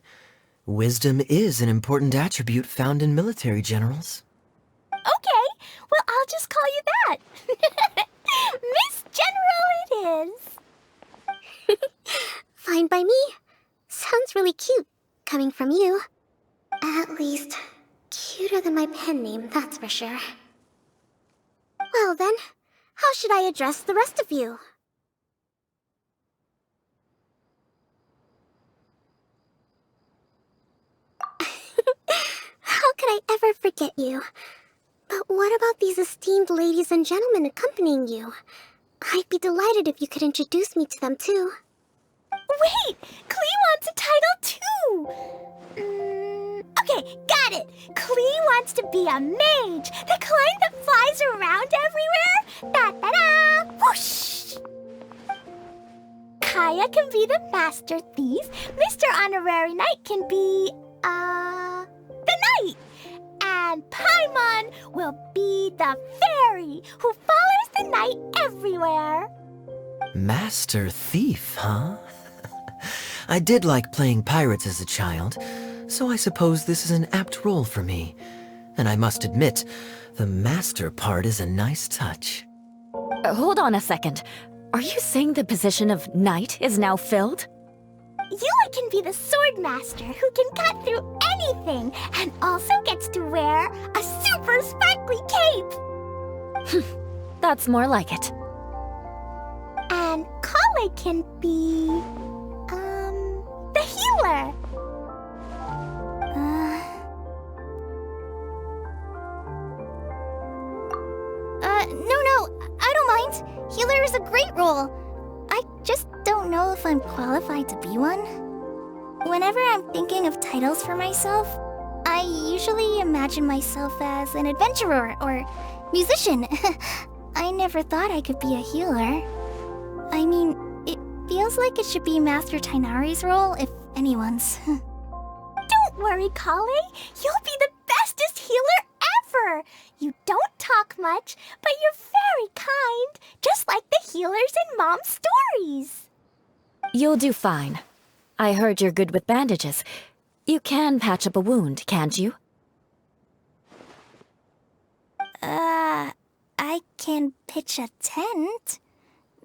Wisdom is an important attribute found in military generals. Okay, well, I'll just call you that. Miss General it is. Fine by me. Sounds really cute, coming from you. At least, cuter than my pen name, that's for sure. Well then, how should I address the rest of you? How could I ever forget you? But what about these esteemed ladies and gentlemen accompanying you? I'd be delighted if you could introduce me to them too. Wait! Klee wants a title too! Okay, got it! Klee wants to be a mage! The kind that flies around everywhere! Da-da-da! Whoosh! Kaya can be the Master Thief. Mr. Honorary Knight can be, the Knight! And Paimon will be the fairy who follows the knight everywhere. Master Thief, huh? I did like playing pirates as a child, so I suppose this is an apt role for me. And I must admit, the master part is a nice touch. Hold on a second. Are you saying the position of knight is now filled? Yula can be the sword master who can cut through anything and also gets to wear a super sparkly cape. That's more like it. And Kale can be, the healer. No, I don't mind. Healer is a great role. I just don't know if I'm qualified to be one. Whenever I'm thinking of titles for myself, I usually imagine myself as an adventurer or musician. I never thought I could be a healer. I mean, it feels like it should be Master Tainari's role, if anyone's. Don't worry, Kale. You'll be the bestest healer ever. You don't talk much, but you're very kind, just like the healers in Mom's stories. You'll do fine. I heard you're good with bandages. You can patch up a wound, can't you? I can pitch a tent.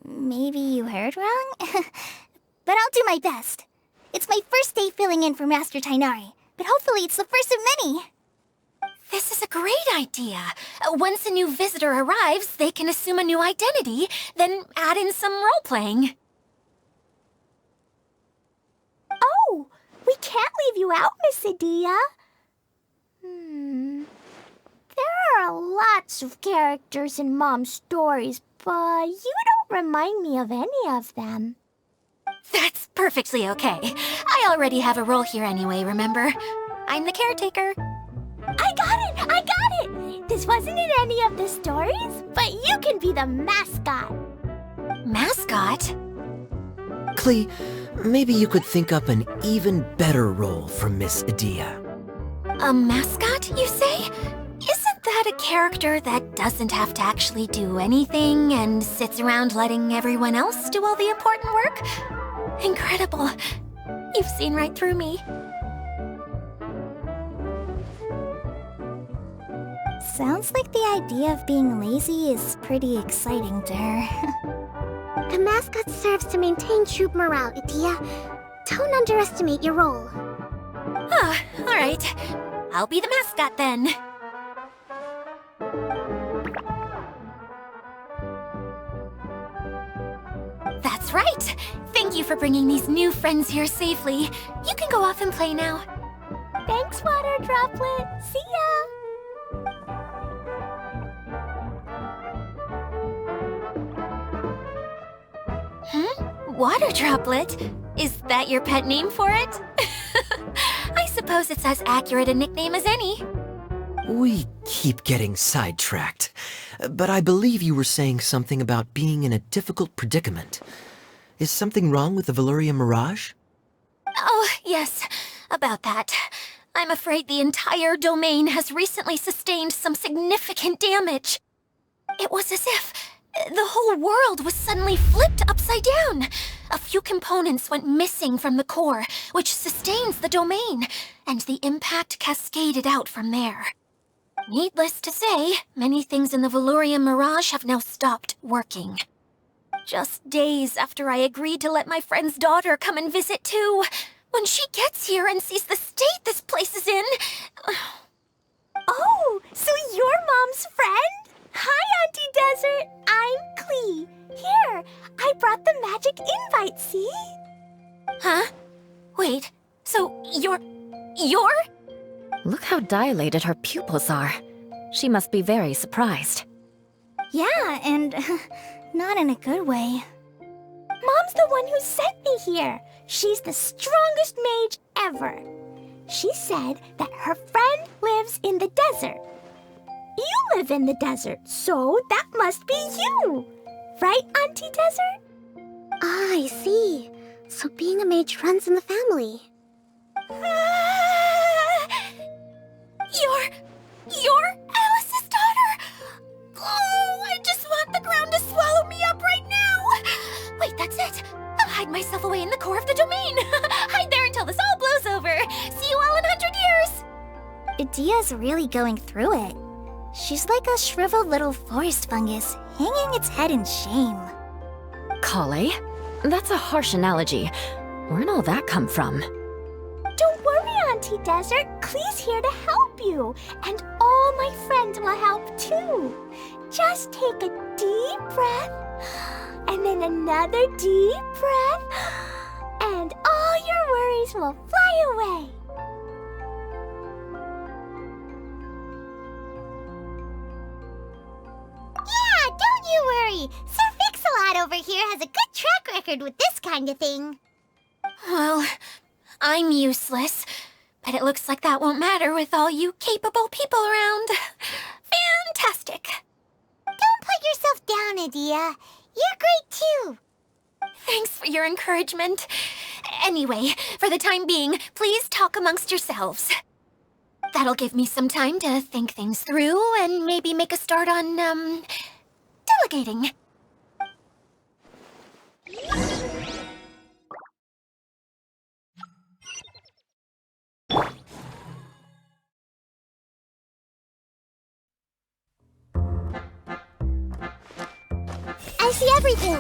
Maybe you heard wrong? But I'll do my best. It's my first day filling in for Master Tainari, but hopefully it's the first of many. This is a great idea. Once a new visitor arrives, they can assume a new identity, then add in some role-playing. Oh, we can't leave you out, Miss Idia. There are lots of characters in Mom's stories, but you don't remind me of any of them. That's perfectly okay. I already have a role here anyway, remember? I'm the caretaker. I got it! This wasn't in any of the stories, but you can be the mascot. Mascot? Klee, maybe you could think up an even better role for Miss Idia. A mascot, you say? Isn't that a character that doesn't have to actually do anything and sits around letting everyone else do all the important work? Incredible. You've seen right through me. Sounds like the idea of being lazy is pretty exciting to her. The mascot serves to maintain troop morale, Idia. Don't underestimate your role. Ah, all right. I'll be the mascot then. That's That's right. Thank you for bringing these new friends here safely. You can go off and play now. Thanks, Water Droplet. See ya! Water Droplet? Is that your pet name for it? I suppose it's as accurate a nickname as any. We keep getting sidetracked, but I believe you were saying something about being in a difficult predicament. Is something wrong with the Valyria Mirage? Oh, yes, about that. I'm afraid the entire domain has recently sustained some significant damage. It was as if the whole world was suddenly flipped upside down. A few components went missing from the core, which sustains the domain, and the impact cascaded out from there. Needless to say, many things in the Valyria Mirage have now stopped working. Just days after I agreed to let my friend's daughter come and visit too, when she gets here and sees the state this place is in... Oh, so you're Mom's friend? Hi, Auntie Desert. I'm Klee. Here, I brought the magic invite, see? Huh? Wait, so you're... Look how dilated her pupils are. She must be very surprised. Yeah, and not in a good way. Mom's the one who sent me here. She's the strongest mage ever. She said that her friend lives in the desert. You live in the desert, so that must be you. Right, Auntie Desert? Ah, I see. So being a mage runs in the family. You're Alice's daughter? Oh, I just want the ground to swallow me up right now. Wait, that's it. I'll hide myself away in the core of the domain. Hide there until this all blows over. See you all in 100 years. Idia's really going through it. She's like a shriveled little forest fungus, hanging its head in shame. Kale? That's a harsh analogy. Where'd all that come from? Don't worry, Auntie Desert. Klee's here to help you. And all my friends will help too. Just take a deep breath, and then another deep breath, and all your worries will fly away. Yeah, don't you worry. Sir Fix-a-Lot over here has a good track record with this kind of thing. Well, I'm useless, but it looks like that won't matter with all you capable people around. Fantastic. Don't put yourself down, Adia. You're great too. Thanks for your encouragement. Anyway, for the time being, please talk amongst yourselves. That'll give me some time to think things through and maybe make a start on, delegating. I see everything.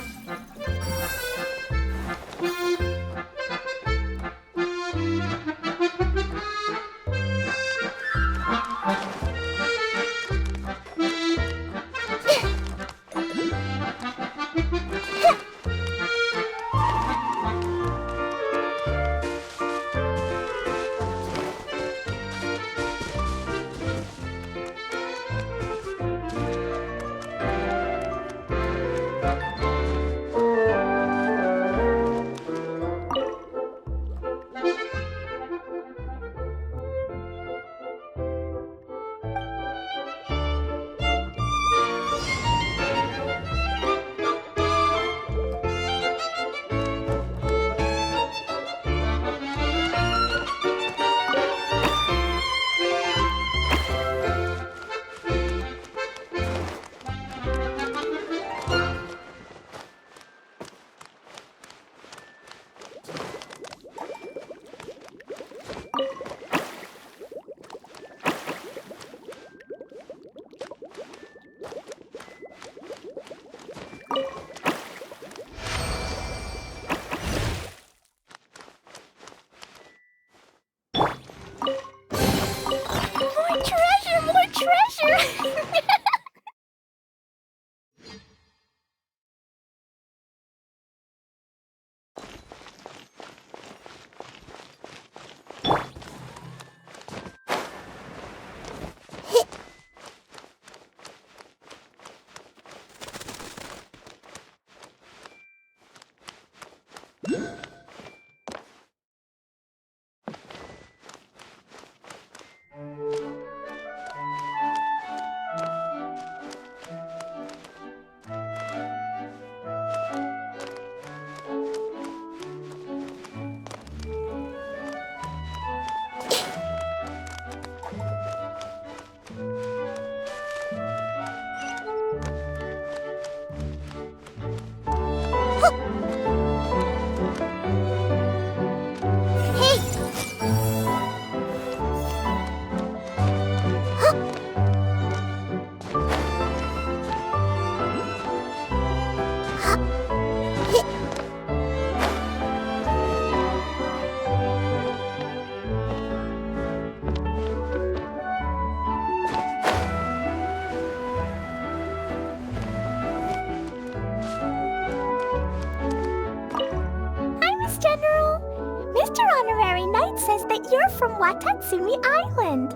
Watatsumi Island.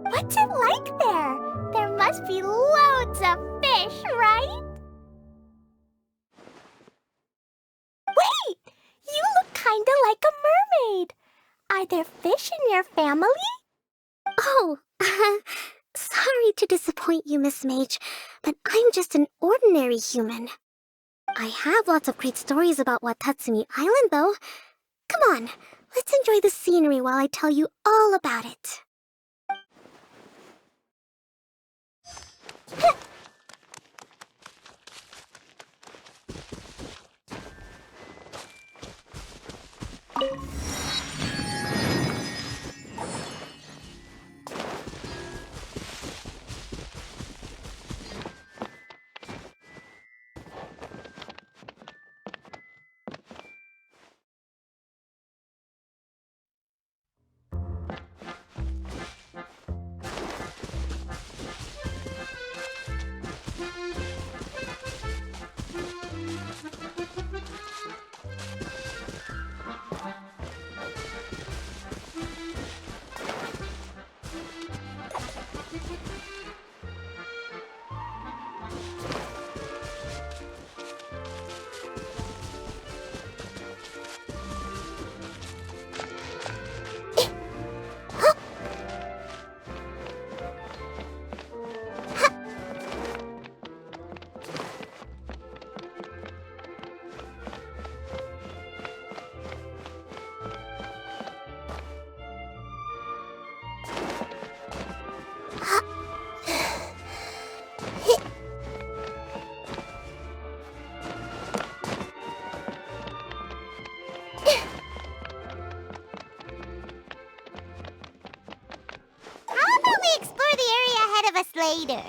What's it like there? There must be loads of fish, right? Wait! You look kinda like a mermaid. Are there fish in your family? Oh, sorry to disappoint you, Miss Mage, but I'm just an ordinary human. I have lots of great stories about Watatsumi Island, though. Come on, let's enjoy the scenery while I tell you all about it. Later.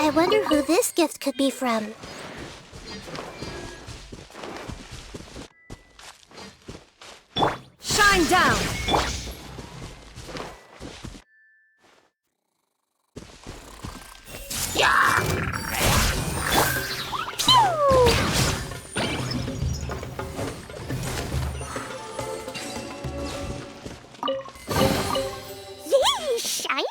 I wonder who this gift could be from. Shine down! Yay, shiny!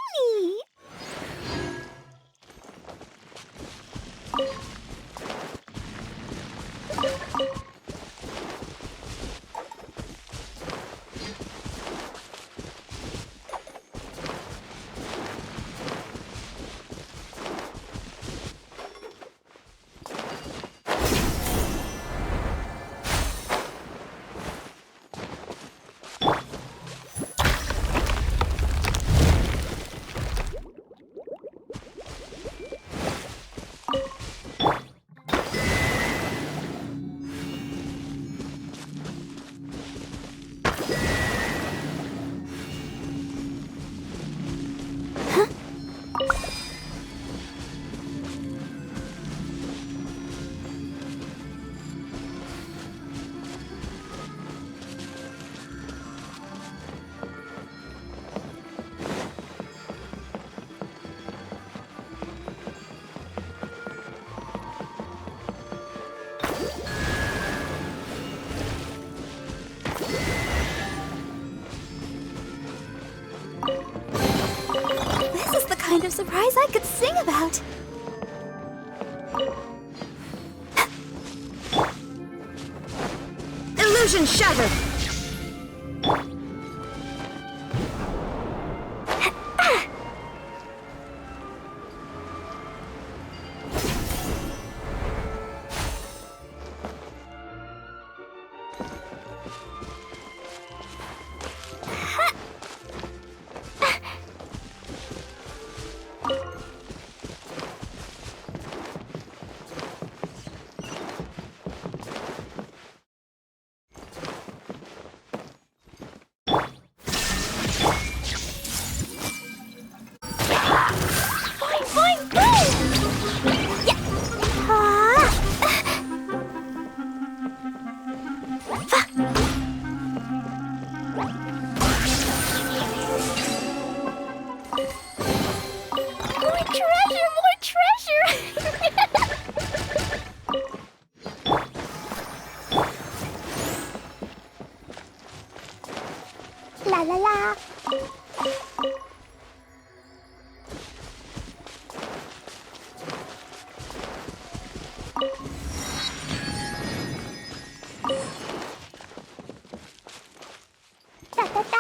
kind of surprise I could sing about. Illusion shattered! More treasure! La la la. Da da da.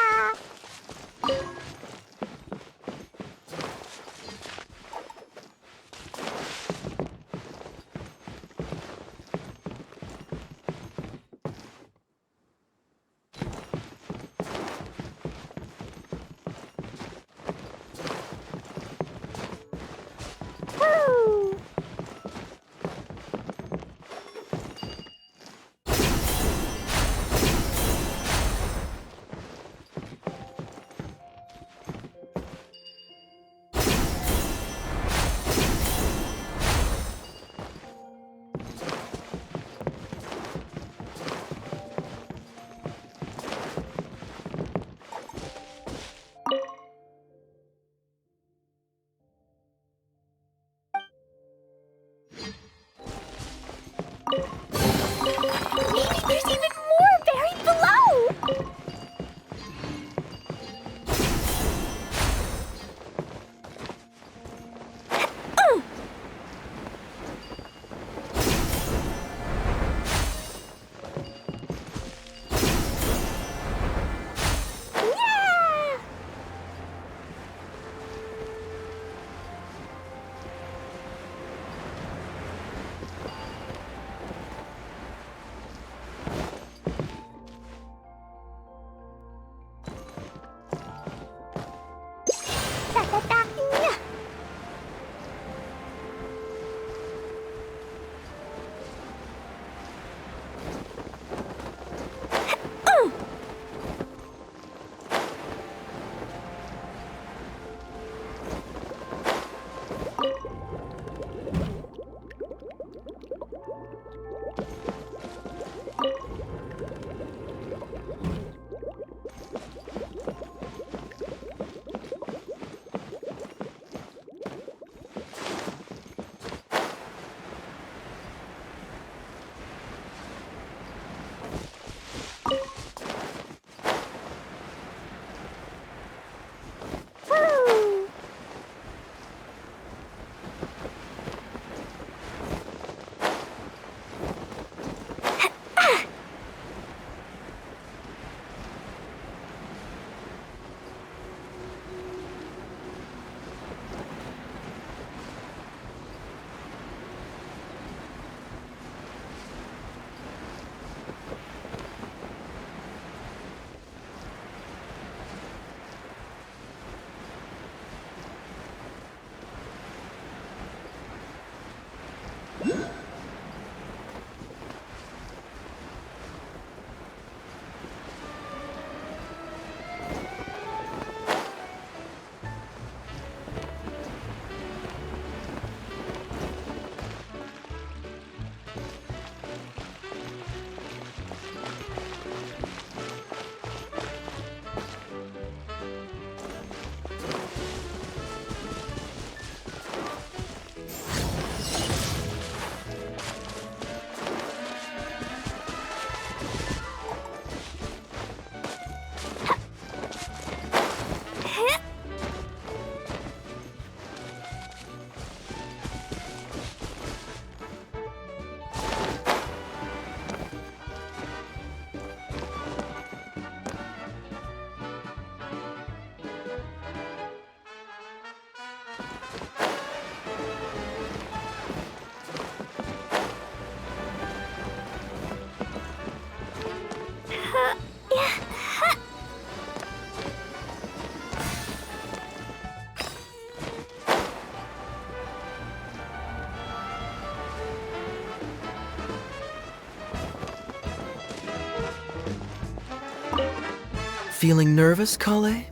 Feeling nervous, Kale?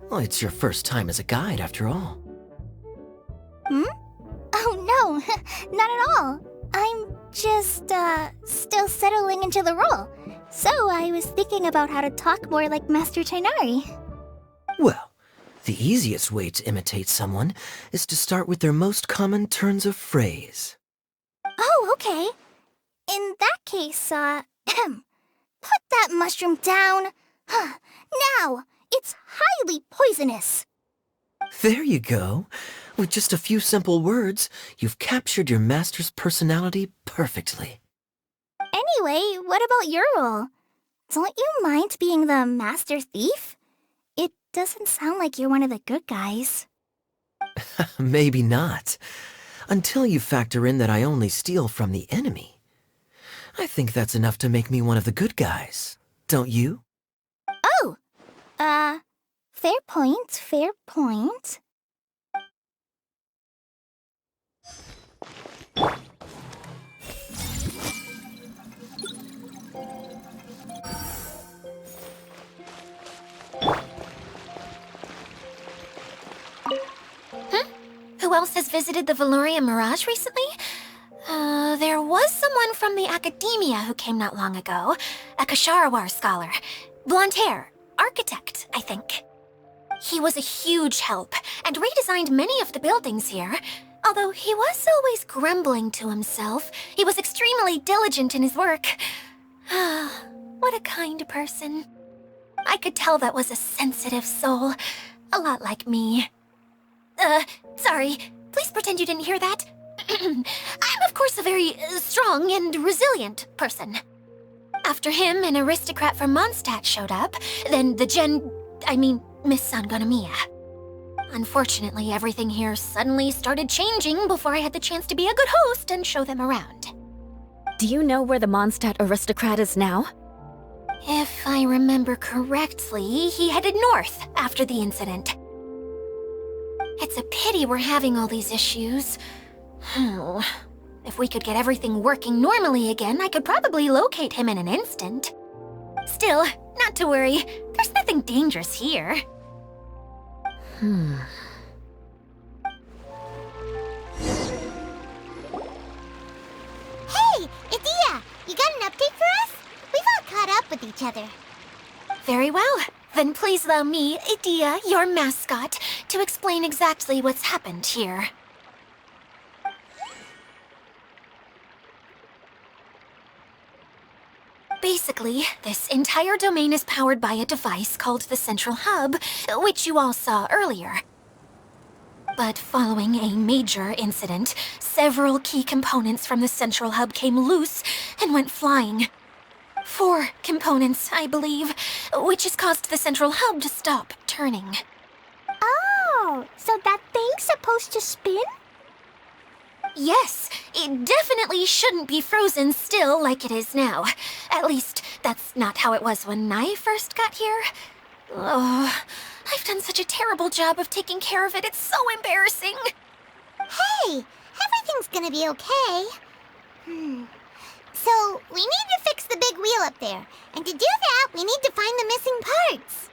Well, it's your first time as a guide, after all. Oh no, not at all. I'm just, still settling into the role. So I was thinking about how to talk more like Master Tainari. Well, the easiest way to imitate someone is to start with their most common turns of phrase. Oh, okay. In that case, put that mushroom down. Now, it's highly poisonous. There you go. With just a few simple words, you've captured your master's personality perfectly. Anyway, what about your role? Don't you mind being the master thief? It doesn't sound like you're one of the good guys. Maybe not. Until you factor in that I only steal from the enemy. I think that's enough to make me one of the good guys. Don't you? Oh! Fair point, fair point. Who else has visited the Valoria Mirage recently? There was someone from the academia who came not long ago. A Kasharawar scholar. Blonde hair. Architect, I think. He was a huge help, and redesigned many of the buildings here. Although he was always grumbling to himself, he was extremely diligent in his work. What a kind person. I could tell that was a sensitive soul. A lot like me. Sorry. Please pretend you didn't hear that. I'm, of course, a very strong and resilient person. After him, an aristocrat from Mondstadt showed up, then Miss Sangonomiya. Unfortunately, everything here suddenly started changing before I had the chance to be a good host and show them around. Do you know where the Mondstadt aristocrat is now? If I remember correctly, he headed north after the incident. It's a pity we're having all these issues. If we could get everything working normally again, I could probably locate him in an instant. Still, not to worry. There's nothing dangerous here. Hey, Idia! You got an update for us? We've all caught up with each other. Very well. Then please allow me, Idia, your mascot, to explain exactly what's happened here. Basically, this entire domain is powered by a device called the Central Hub, which you all saw earlier. But following a major incident, several key components from the Central Hub came loose and went flying. 4 components, I believe, which has caused the Central Hub to stop turning. Oh, so that thing's supposed to spin? Yes, it definitely shouldn't be frozen still like it is now. At least, that's not how it was when I first got here. Oh, I've done such a terrible job of taking care of it, it's so embarrassing. Hey, everything's gonna be okay. So, we need to fix the big wheel up there. And to do that, we need to find the missing parts.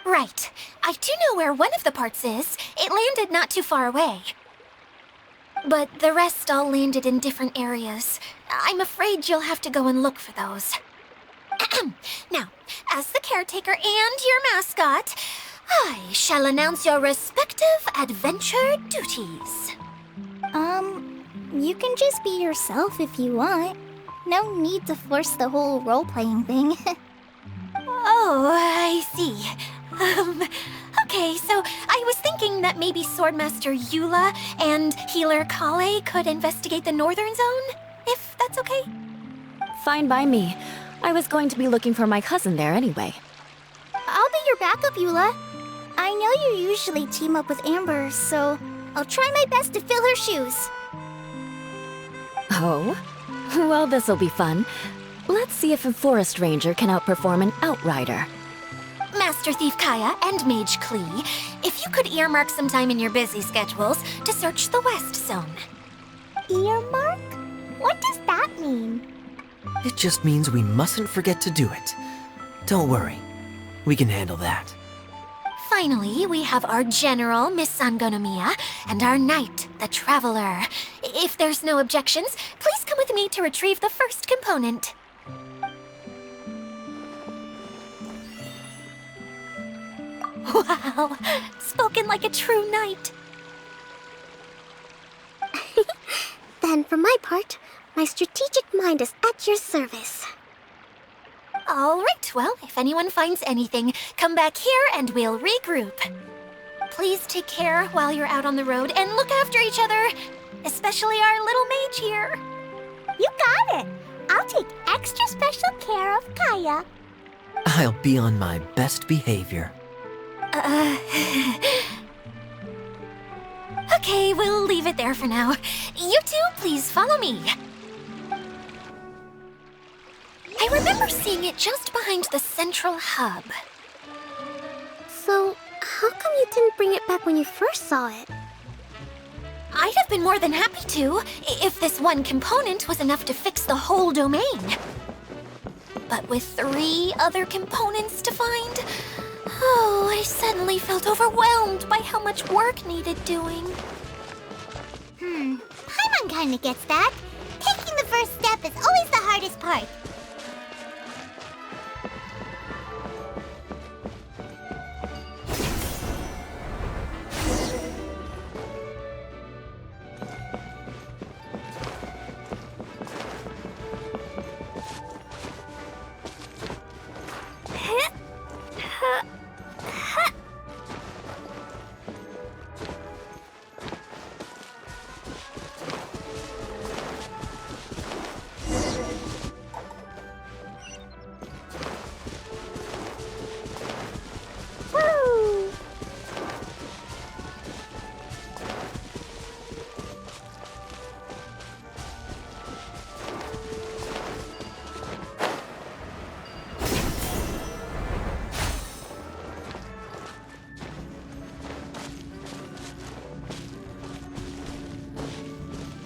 Right. I do know where one of the parts is. It landed not too far away. But the rest all landed in different areas. I'm afraid you'll have to go and look for those. Now, as the caretaker and your mascot, I shall announce your respective adventure duties. You can just be yourself if you want. No need to force the whole role-playing thing. Oh, I see. Okay, so I was thinking that maybe Swordmaster Eula and Healer Kale could investigate the Northern Zone, if that's okay? Fine by me. I was going to be looking for my cousin there anyway. I'll be your backup, Eula. I know you usually team up with Amber, so I'll try my best to fill her shoes. Oh? Well, this'll be fun. Let's see if a forest ranger can outperform an outrider. Master Thief Kaya and Mage Klee, if you could earmark some time in your busy schedules to search the West Zone. Earmark? What does that mean? It just means we mustn't forget to do it. Don't worry. We can handle that. Finally, we have our general, Miss Sangonomiya, and our knight, the Traveler. If there's no objections, please come with me to retrieve the first component. Wow, spoken like a true knight. Then, for my part, my strategic mind is at your service. All right, well, if anyone finds anything, come back here and we'll regroup. Please take care while you're out on the road and look after each other, especially our little mage here. You got it! I'll take extra special care of Kaya. I'll be on my best behavior. Okay, we'll leave it there for now. You two, please follow me. I remember seeing it just behind the central hub. So, how come you didn't bring it back when you first saw it? I'd have been more than happy to, if this one component was enough to fix the whole domain. But with 3 other components to find, I suddenly felt overwhelmed by how much work needed doing. Paimon kinda gets that. Taking the first step is always the hardest part.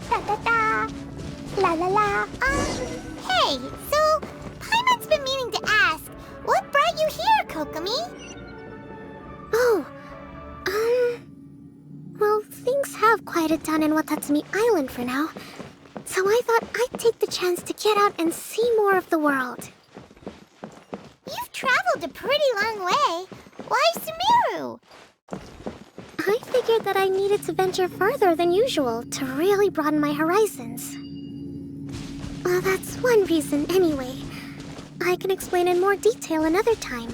Da-da-da! La-la-la! Hey, so Paimon's been meaning to ask, what brought you here, Kokomi? Oh, well, things have quieted down in Watatsumi Island for now. So I thought I'd take the chance to get out and see more of the world. You've traveled a pretty long way. Why Sumeru? I figured that I needed to venture further than usual to really broaden my horizons. Well, that's one reason anyway. I can explain in more detail another time.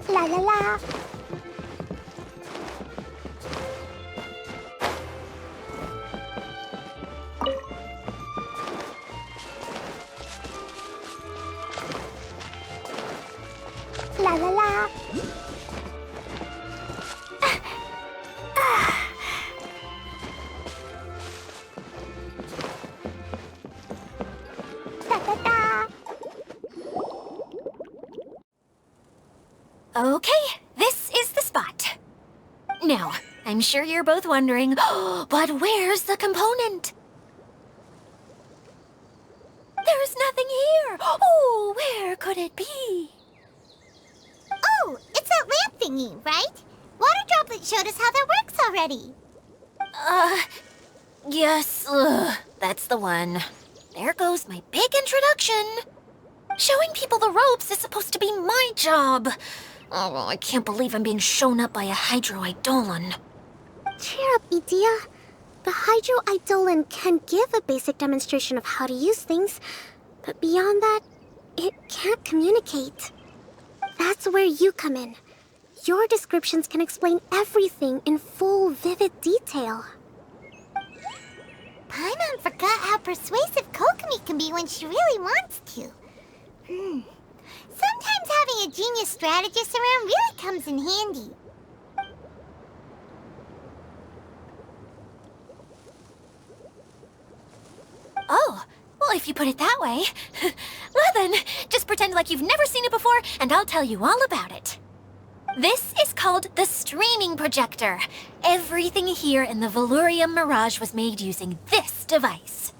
La la la. La la la. Da da da. Okay, this is the spot. Now, I'm sure you're both wondering, but where's the component? There's nothing here. Oh, where could it be? Oh, it's that lamp thingy, right? Water Droplet showed us how that works already. Yes, that's the one. There goes my big introduction. Showing people the ropes is supposed to be my job. Oh, I can't believe I'm being shown up by a Hydro Eidolon. Cheer up, Idia. The Hydro Eidolon can give a basic demonstration of how to use things, but beyond that, it can't communicate. That's where you come in. Your descriptions can explain everything in full, vivid detail. Paimon forgot how persuasive Kokomi can be when she really wants to. Sometimes having a genius strategist around really comes in handy. Oh, well, if you put it that way. Well then, just pretend like you've never seen it before, and I'll tell you all about it. This is called the streaming projector. Everything here in the Valurium Mirage was made using this device.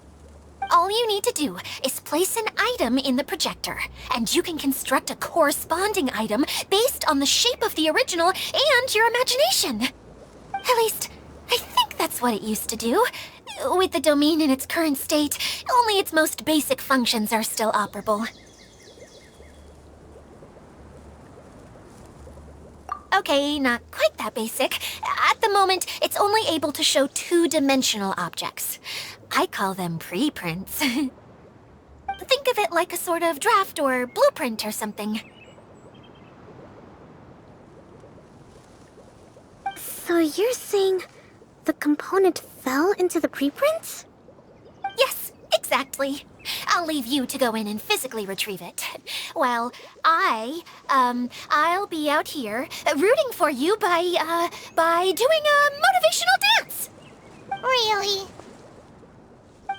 All you need to do is place an item in the projector, and you can construct a corresponding item based on the shape of the original and your imagination. At least, I think that's what it used to do. With the domain in its current state, only its most basic functions are still operable. Okay, not quite that basic. At the moment, it's only able to show two-dimensional objects. I call them preprints. Think of it like a sort of draft or blueprint or something. So you're saying the component fell into the preprints? Yes, exactly. I'll leave you to go in and physically retrieve it. While I'll be out here rooting for you by doing a motivational dance. Really?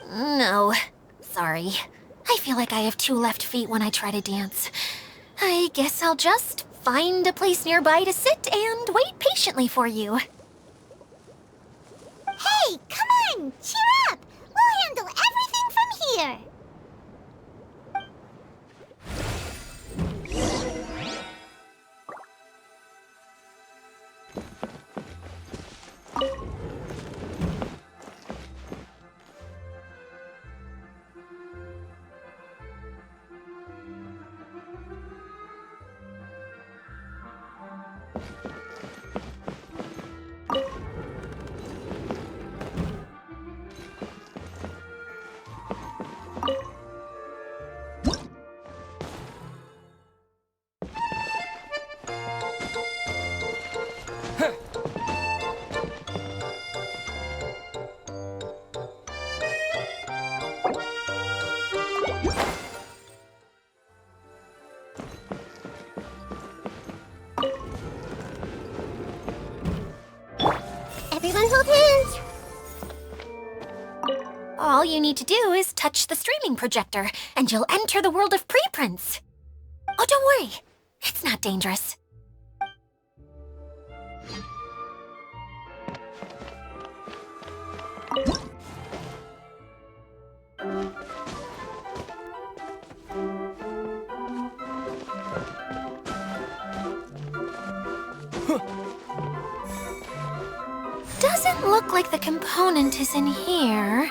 No, sorry. I feel like I have two left feet when I try to dance. I guess I'll just find a place nearby to sit and wait patiently for you. Hey, come on! Cheer up! We'll handle everything from here! Everyone hold hands! All you need to do is touch the streaming projector, and you'll enter the world of preprints. Oh, don't worry. It's not dangerous. Doesn't look like the component is in here.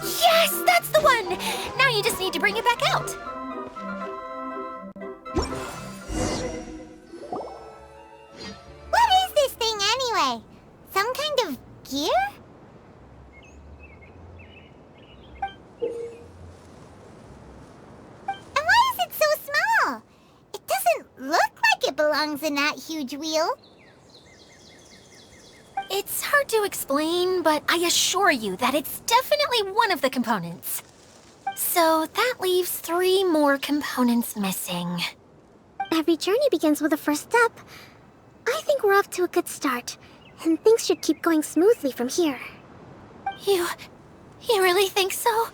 Yes, that's the one! Now you just need to bring it back out. What is this thing anyway? Some kind of gear? And why is it so small? It doesn't look like it belongs in that huge wheel. It's hard to explain, but I assure you that it's definitely one of the components. So that leaves 3 more components missing. Every journey begins with a first step. I think we're off to a good start, and things should keep going smoothly from here. You really think so?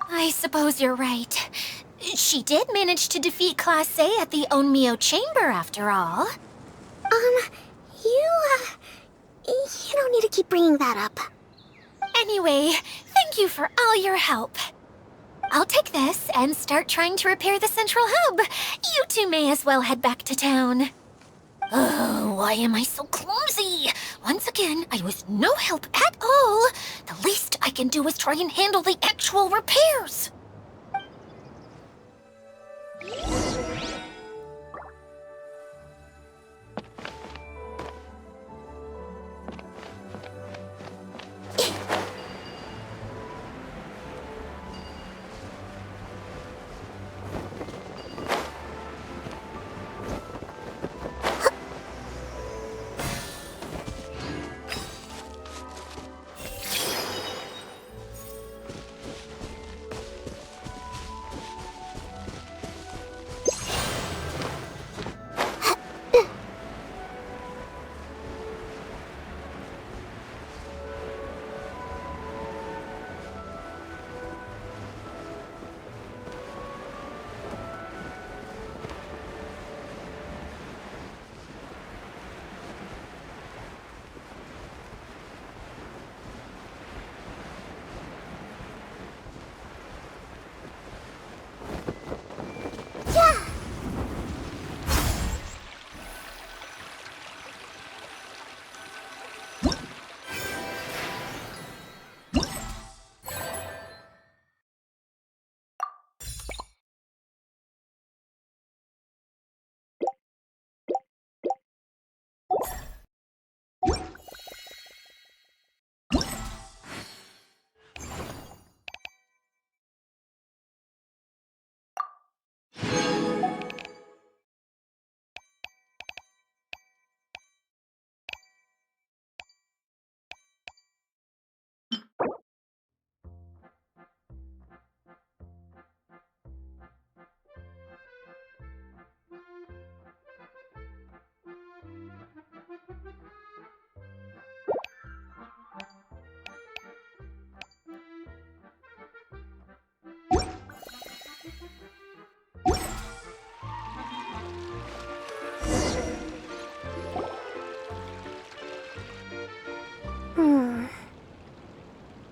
I suppose you're right. She did manage to defeat Class A at the Onmyo Chamber, after all. You don't need to keep bringing that up. Anyway, thank you for all your help. I'll take this and start trying to repair the central hub. You two may as well head back to town. Oh, why am I so clumsy? Once again, I was no help at all. The least I can do is try and handle the actual repairs.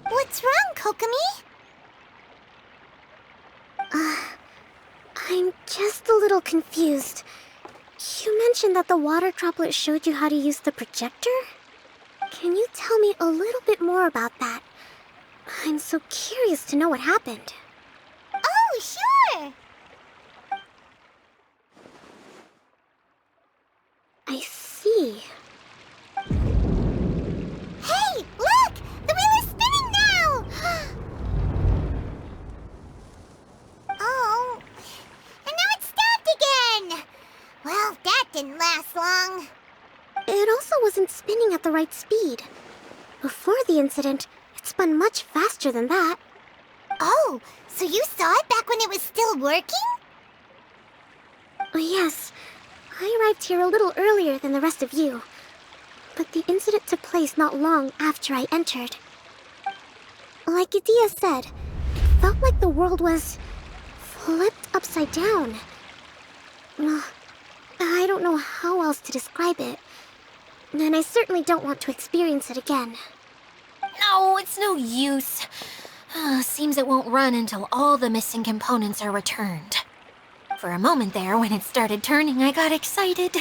What's wrong, Kokomi? I'm just a little confused. You mentioned that the water droplet showed you how to use the projector? Can you tell me a little bit more about that? I'm so curious to know what happened. Oh, sure! I see. Hey, look! The wheel is spinning now! Oh, and now it's stopped again! Well, that didn't last long. It also wasn't spinning at the right speed. Before the incident, it spun much faster than that. Oh, so you saw it back when it was still working? Yes, I arrived here a little earlier than the rest of you. But the incident took place not long after I entered. Like Idea said, it felt like the world was flipped upside down. I don't know how else to describe it. And I certainly don't want to experience it again. No, it's no use. Seems it won't run until all the missing components are returned. For a moment there, when it started turning, I got excited.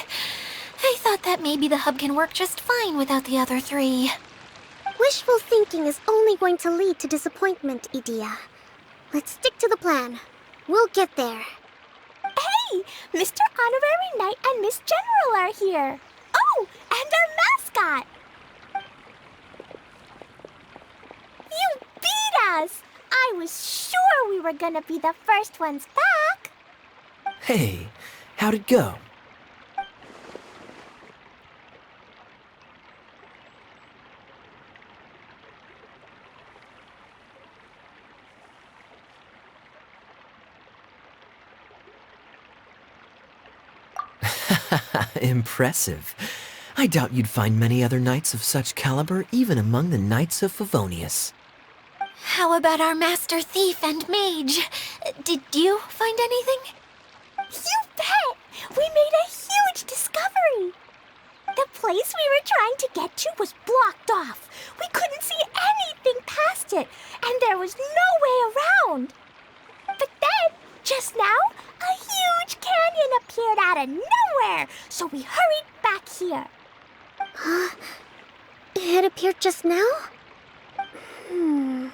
I thought that maybe the hub can work just fine without the other three. Wishful thinking is only going to lead to disappointment, Idea. Let's stick to the plan. We'll get there. Hey, Mr. Honorary Knight and Miss General are here. Oh, and our mascot. You beat us! I was sure we were gonna be the first ones back. Hey, how'd it go? Impressive. I doubt you'd find many other knights of such caliber even among the Knights of Favonius. How about our master thief and mage? Did you find anything? You bet! We made a huge discovery! The place we were trying to get to was blocked off. We couldn't see anything past it, and there was no way around. But then, just now, a huge canyon appeared out of nowhere, so we hurried back here. head appeared just now? Come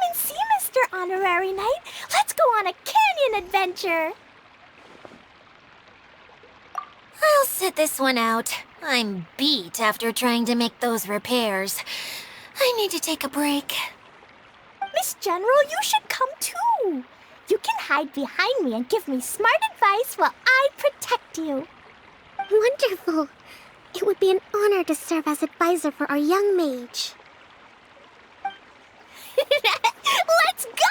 and see, Mr. Honorary Knight. Let's go on a canyon adventure. I'll sit this one out. I'm beat after trying to make those repairs. I need to take a break. Miss General, you should come too. You can hide behind me and give me smart advice while I protect you. Wonderful. It would be an honor to serve as advisor for our young mage. Let's go!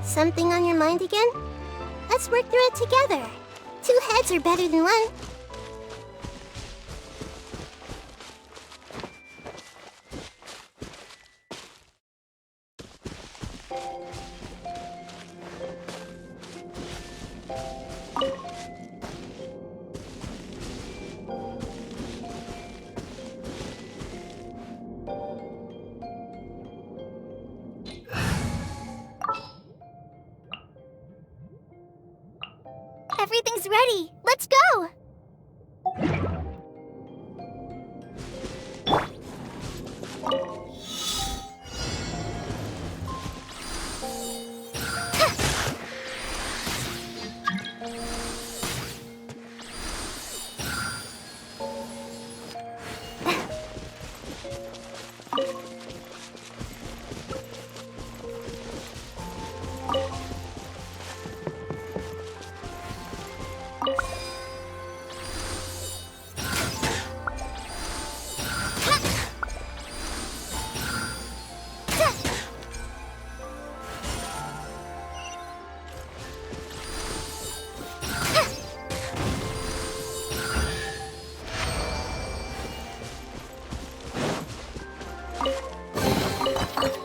Something on your mind again? Let's work through it together. 2 heads are better than 1. Everything's ready. Let's go!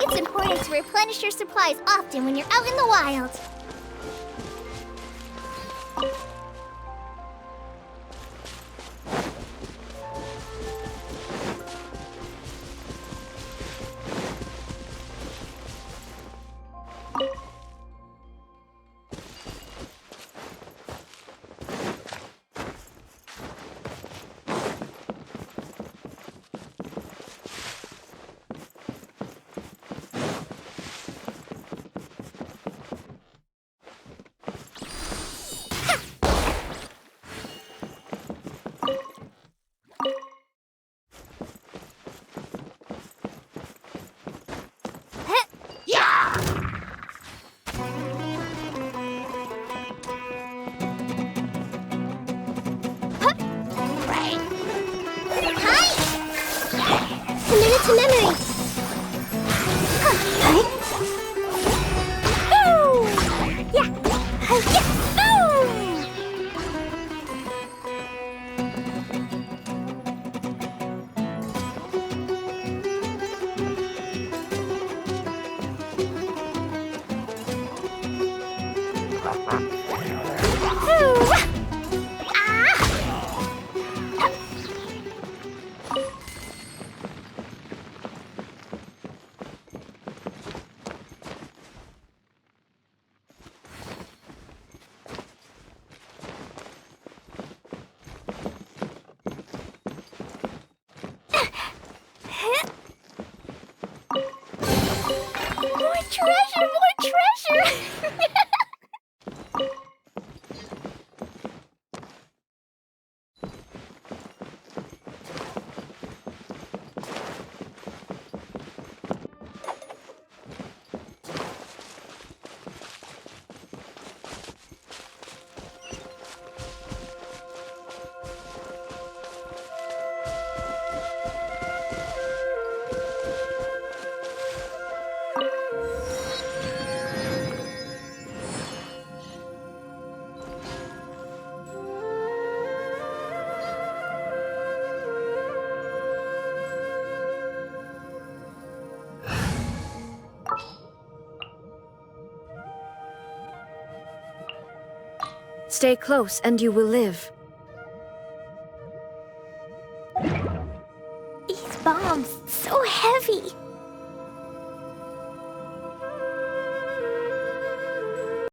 It's important to replenish your supplies often when you're out in the wild. Committed to memory. Boom! Yeah. Yeah. Boom! Stay close and you will live. These bombs, so heavy.